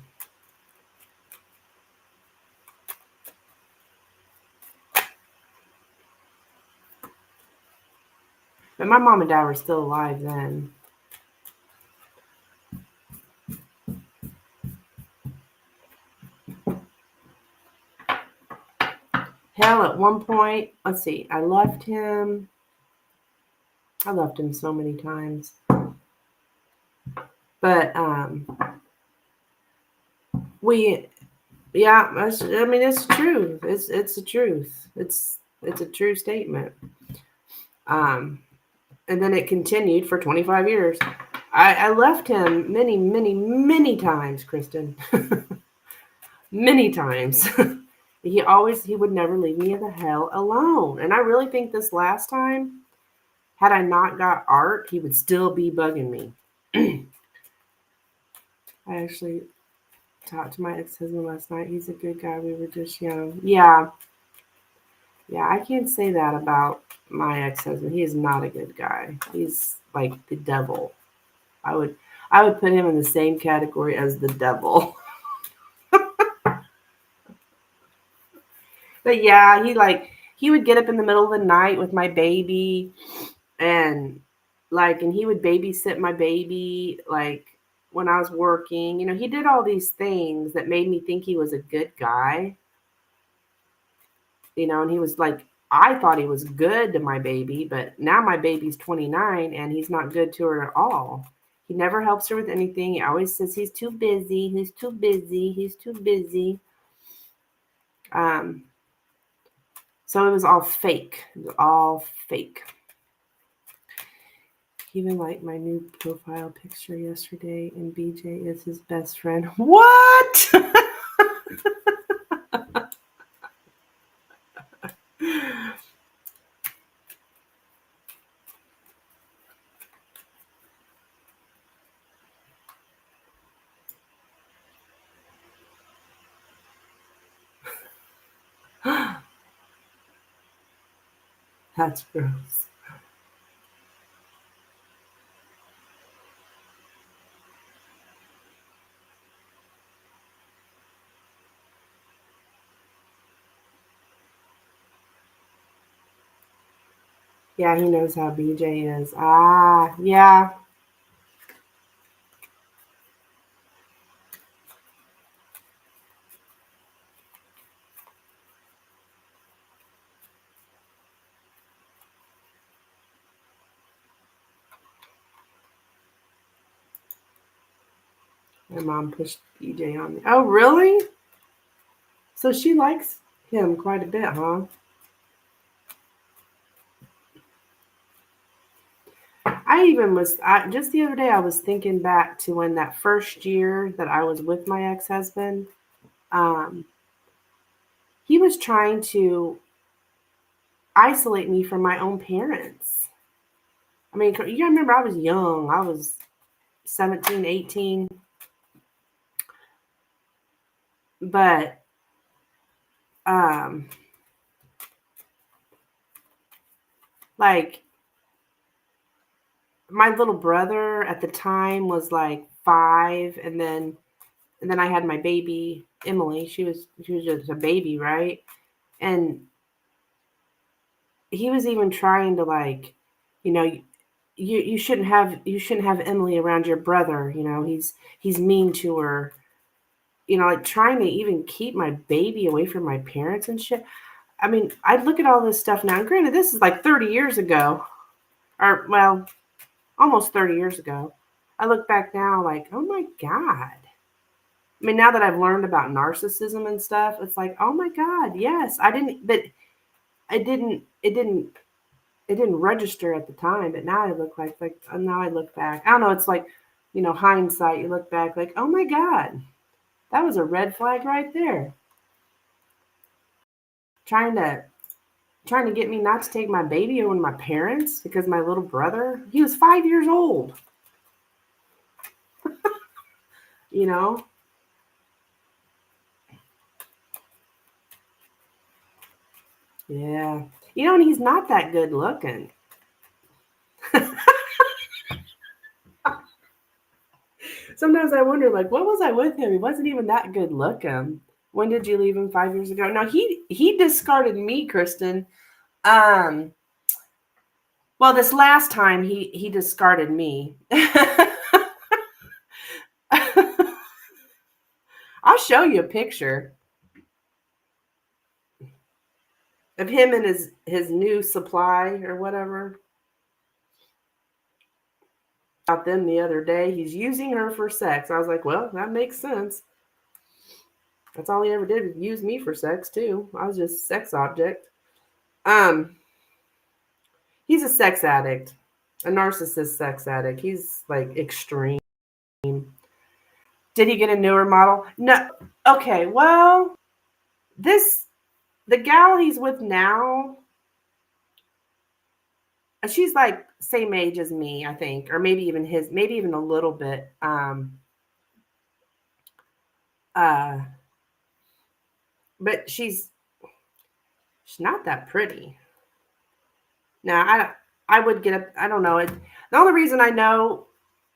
But my mom and dad were still alive then. Hell, at one point, let's see, I left him so many times. But I mean, it's true. It's the truth. It's a true statement. And then it continued for 25 years. I left him many, many, many times, Kristen. Many times. He would never leave me the hell alone. And I really think this last time, had I not got Art, he would still be bugging me. I actually talked to my ex-husband last night. He's a good guy. We were just young. Yeah, I can't say that about my ex-husband. He is not a good guy. He's like the devil. I would put him in the same category as the devil. But yeah, he would get up in the middle of the night with my baby, and he would babysit my baby when I was working. He did all these things that made me think he was a good guy. And he was I thought he was good to my baby, but now my baby's 29 and he's not good to her at all. He never helps her with anything. He always says he's too busy. He's too busy. He's too busy. So it was all fake. It was all fake. Even like my new profile picture yesterday, and BJ is his best friend. What? That's gross. Yeah, he knows how BJ is. Ah, yeah. My mom pushed BJ on me. Oh, really? So she likes him quite a bit, huh? Just the other day, I was thinking back to when that first year that I was with my ex-husband. He was trying to isolate me from my own parents. I mean, you remember I was young. I was 17, 18. But my little brother at the time was 5, and then I had my baby Emily. She was just a baby, right? And he was even trying to you shouldn't have Emily around your brother. He's mean to her. Trying to even keep my baby away from my parents and shit. I mean, I look at all this stuff now. And granted, this is 30 years ago, or well, almost 30 years ago. I look back now oh my God. I mean, now that I've learned about narcissism and stuff, it's oh my God, yes. It didn't register at the time, but now I look now I look back. I don't know, it's hindsight. You look back oh my God, that was a red flag right there. Trying to get me not to take my baby over to my parents because my little brother, he was 5 years old. Yeah. You know, and he's not that good looking. Sometimes I wonder, like, what was I with him? He wasn't even that good looking. When did you leave him? 5 years ago? No, he discarded me, Kristen. Um, well, this last time he discarded me. I'll show you a picture of him and his new supply or whatever. About them the other day. He's using her for sex. I was like, well, that makes sense. That's all he ever did was use me for sex too. I was just a sex object. Um, he's a sex addict, a narcissist sex addict. He's like extreme. Did he get a newer model? No. Okay, well, this the gal he's with now, she's like same age as me, I think, or maybe even a little bit. Uh, but she's not that pretty. Now, I would get up. I don't know it. The only reason I know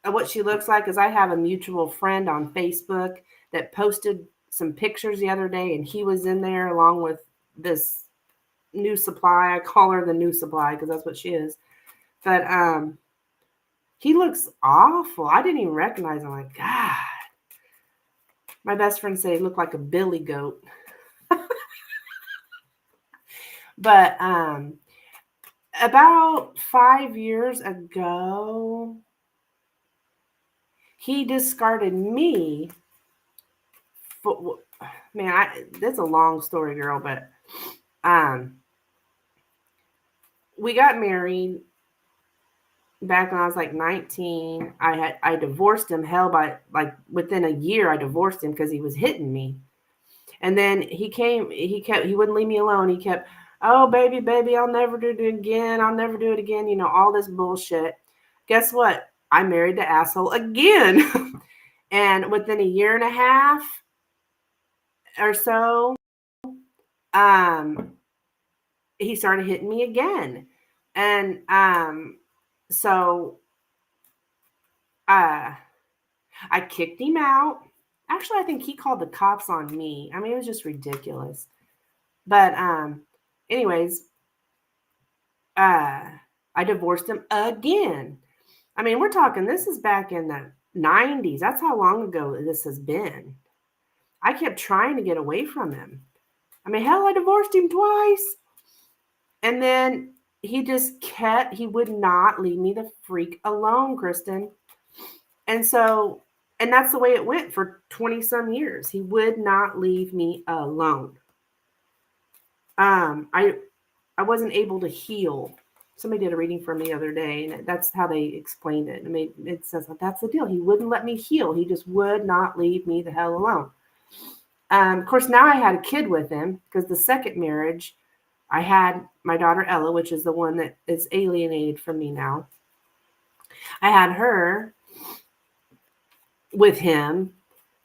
what she looks like is I have a mutual friend on Facebook that posted some pictures the other day, and he was in there along with this new supply. I call her the new supply because that's what she is. But he looks awful. I didn't even recognize him. Like, God, my best friend said he looked like a billy goat. But about 5 years ago, he discarded me. For, man, that's a long story, girl. But we got married back when I was like 19. I divorced him. Hell, by like within a year, I divorced him because he was hitting me. And then he wouldn't leave me alone. He kept, oh baby, I'll never do it again. I'll never do it again. You know, all this bullshit. Guess what? I married the asshole again. And within a year and a half or so, he started hitting me again. And so I kicked him out. Actually, I think he called the cops on me. I mean, it was just ridiculous. But anyways, I divorced him again. I mean, we're talking, this is back in the 90s. That's how long ago this has been. I kept trying to get away from him. I mean, hell, I divorced him twice. And then he would not leave me the freak alone, Kristen. And so, and that's the way it went for 20 some years. He would not leave me alone. I wasn't able to heal. Somebody did a reading for me the other day, and that's how they explained it. I mean, it says that's the deal. He wouldn't let me heal. He just would not leave me the hell alone. Of course, now I had a kid with him because the second marriage, I had my daughter Ella, which is the one that is alienated from me now. I had her with him.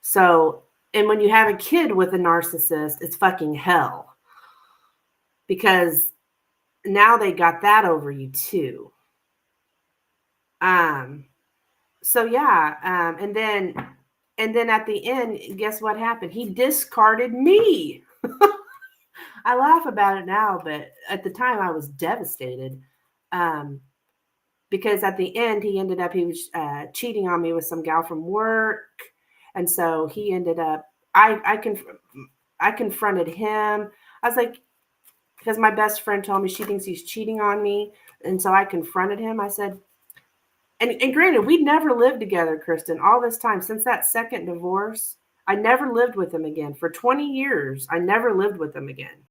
So, and when you have a kid with a narcissist, it's fucking hell. Because now they got that over you too. So yeah, and then at the end, guess what happened? He discarded me. I laugh about it now, but at the time I was devastated. Because at the end he was cheating on me with some gal from work. And so he ended up, I confronted him. I was like, because my best friend told me she thinks he's cheating on me. And so I confronted him. I said, and granted, we never lived together, Kristen, all this time. Since that second divorce, I never lived with him again. For 20 years, I never lived with him again.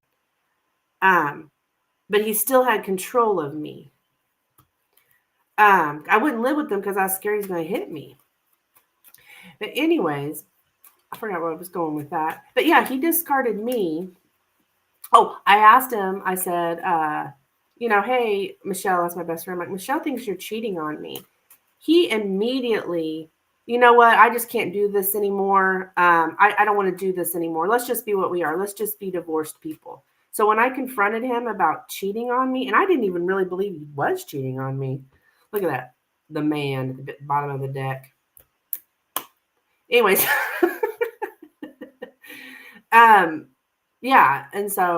But he still had control of me. I wouldn't live with him because I was scared he's going to hit me. But anyways, I forgot where I was going with that. But yeah, he discarded me. Oh, I asked him, I said, hey, Michelle, that's my best friend. I'm like, Michelle thinks you're cheating on me. He immediately, you know what? I just can't do this anymore. I don't want to do this anymore. Let's just be what we are. Let's just be divorced people. So when I confronted him about cheating on me, and I didn't even really believe he was cheating on me. Look at that. The man at the bottom of the deck. Anyways, yeah,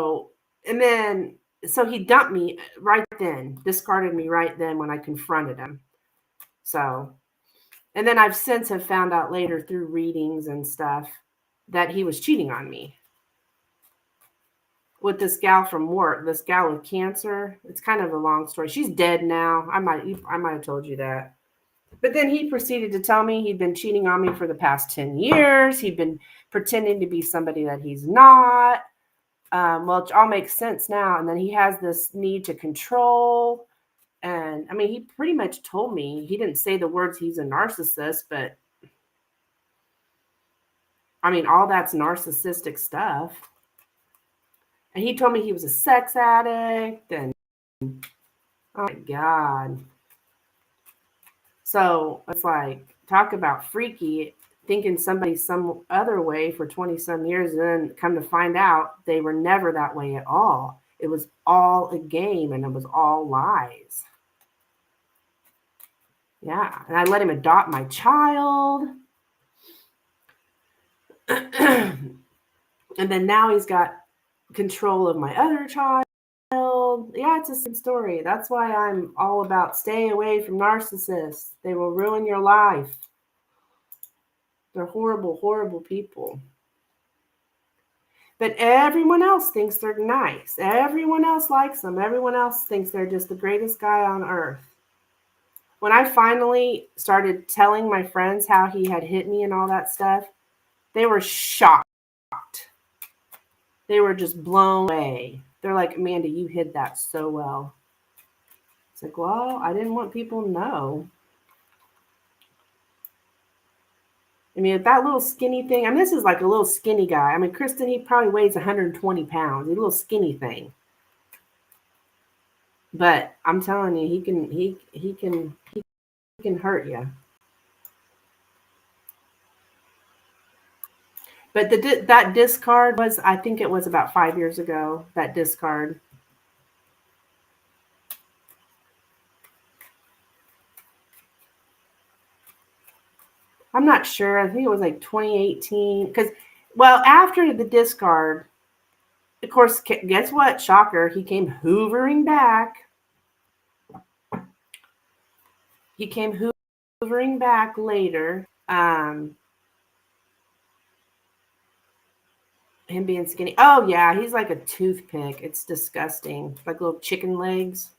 so he dumped me right then, discarded me right then when I confronted him. So, and then I've since have found out later through readings and stuff that he was cheating on me with this gal from work, this gal with cancer. It's kind of a long story. She's dead now. I might have told you that. But then he proceeded to tell me he'd been cheating on me for the past 10 years. He'd been pretending to be somebody that he's not. Well, it all makes sense now. And then he has this need to control. And I mean, he pretty much told me, he didn't say the words he's a narcissist, but I mean, all that's narcissistic stuff. And he told me he was a sex addict. And oh my God. So it's like, talk about freaky, thinking somebody's some other way for 20 some years, and then come to find out they were never that way at all. It was all a game and it was all lies. Yeah. And I let him adopt my child. And then now he's got control of my other child. Yeah, it's the same story. That's why I'm all about stay away from narcissists. They will ruin your life. They're horrible, horrible people. But everyone else thinks they're nice. Everyone else likes them. Everyone else thinks they're just the greatest guy on earth. When I finally started telling my friends how he had hit me and all that stuff, they were shocked. They were just blown away. They're like, Amanda, you hid that so well. It's like, well, I didn't want people to know. I mean, that little skinny thing, I mean, this is like a little skinny guy. I mean, Kristen, he probably weighs 120 pounds. He's a little skinny thing. But I'm telling you, he can hurt you. But that discard was, I think it was about 5 years ago, that discard. I'm not sure. I think it was like 2018. Because, well, after the discard, of course, guess what? Shocker. He came hoovering back. He came hoovering back later. Him being skinny. Oh, yeah. He's like a toothpick. It's disgusting. Like little chicken legs.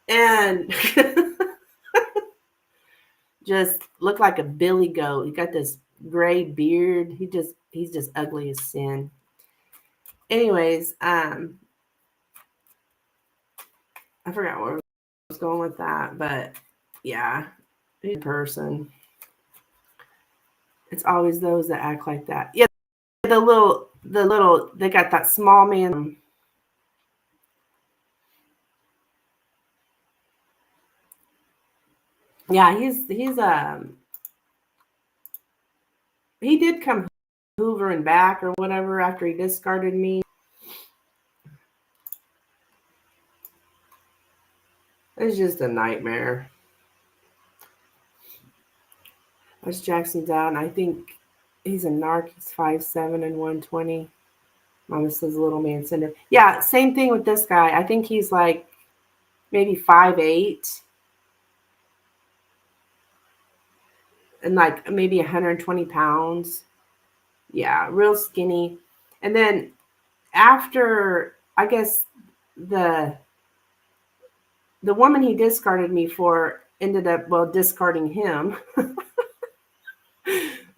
And just looked like a billy goat. He got this gray beard. He's just ugly as sin. Anyways, I forgot where I was going with that, but yeah, he's a person. It's always those that act like that. Yeah, they got that small man. Yeah, he did come hoovering back or whatever after he discarded me. It's just a nightmare. That's Jackson Down. I think he's a narc. He's 5'7" and 120. Mama says little man cinder. Yeah, same thing with this guy. I think he's like maybe 5'8" and like maybe 120 pounds. Yeah, real skinny. And then after, I guess the woman he discarded me for ended up, well, discarding him.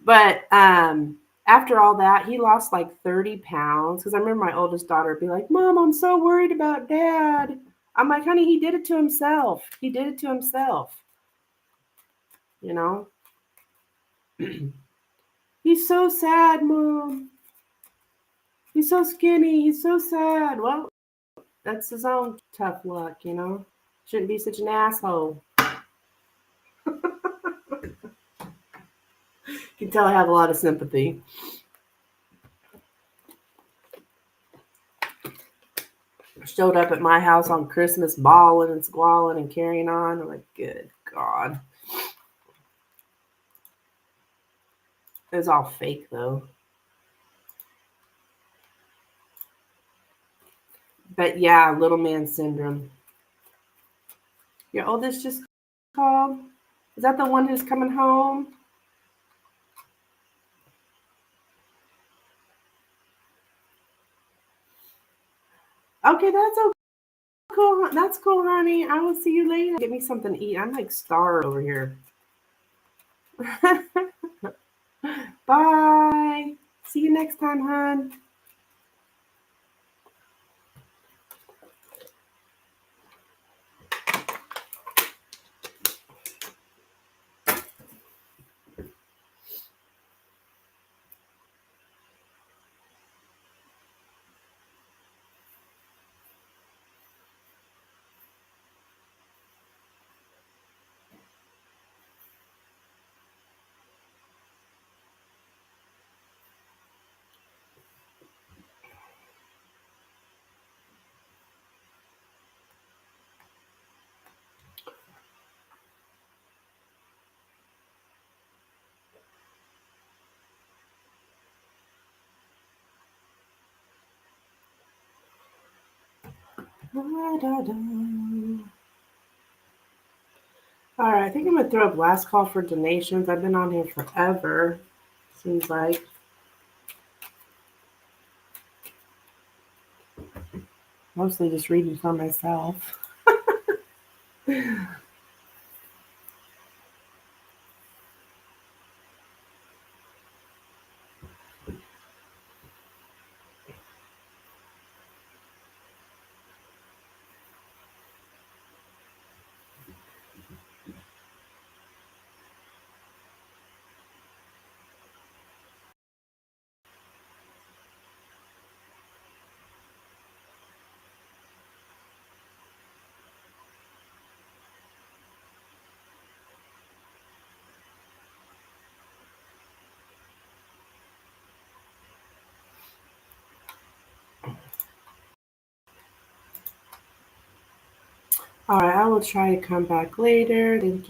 But after all that, he lost like 30 pounds. Because I remember my oldest daughter be like, Mom, I'm so worried about Dad. I'm like, honey, he did it to himself. He did it to himself. You know? He's so sad, Mom. He's so skinny. He's so sad. Well, that's his own tough luck, you know? Shouldn't be such an asshole. You can tell I have a lot of sympathy. showed up at my house on Christmas bawling and squalling and carrying on. I'm like, good God. It was all fake though. But yeah, little man syndrome. Your oldest just called? Is that the one who's coming home? Okay, that's okay. Cool. That's cool, honey. I will see you later. Get me something to eat. I'm like starved over here. Bye. See you next time, hon. All right, I think I'm gonna throw up last call for donations. I've been on here forever. Seems like. Mostly just reading for myself. All right, I will try to come back later. Thank you.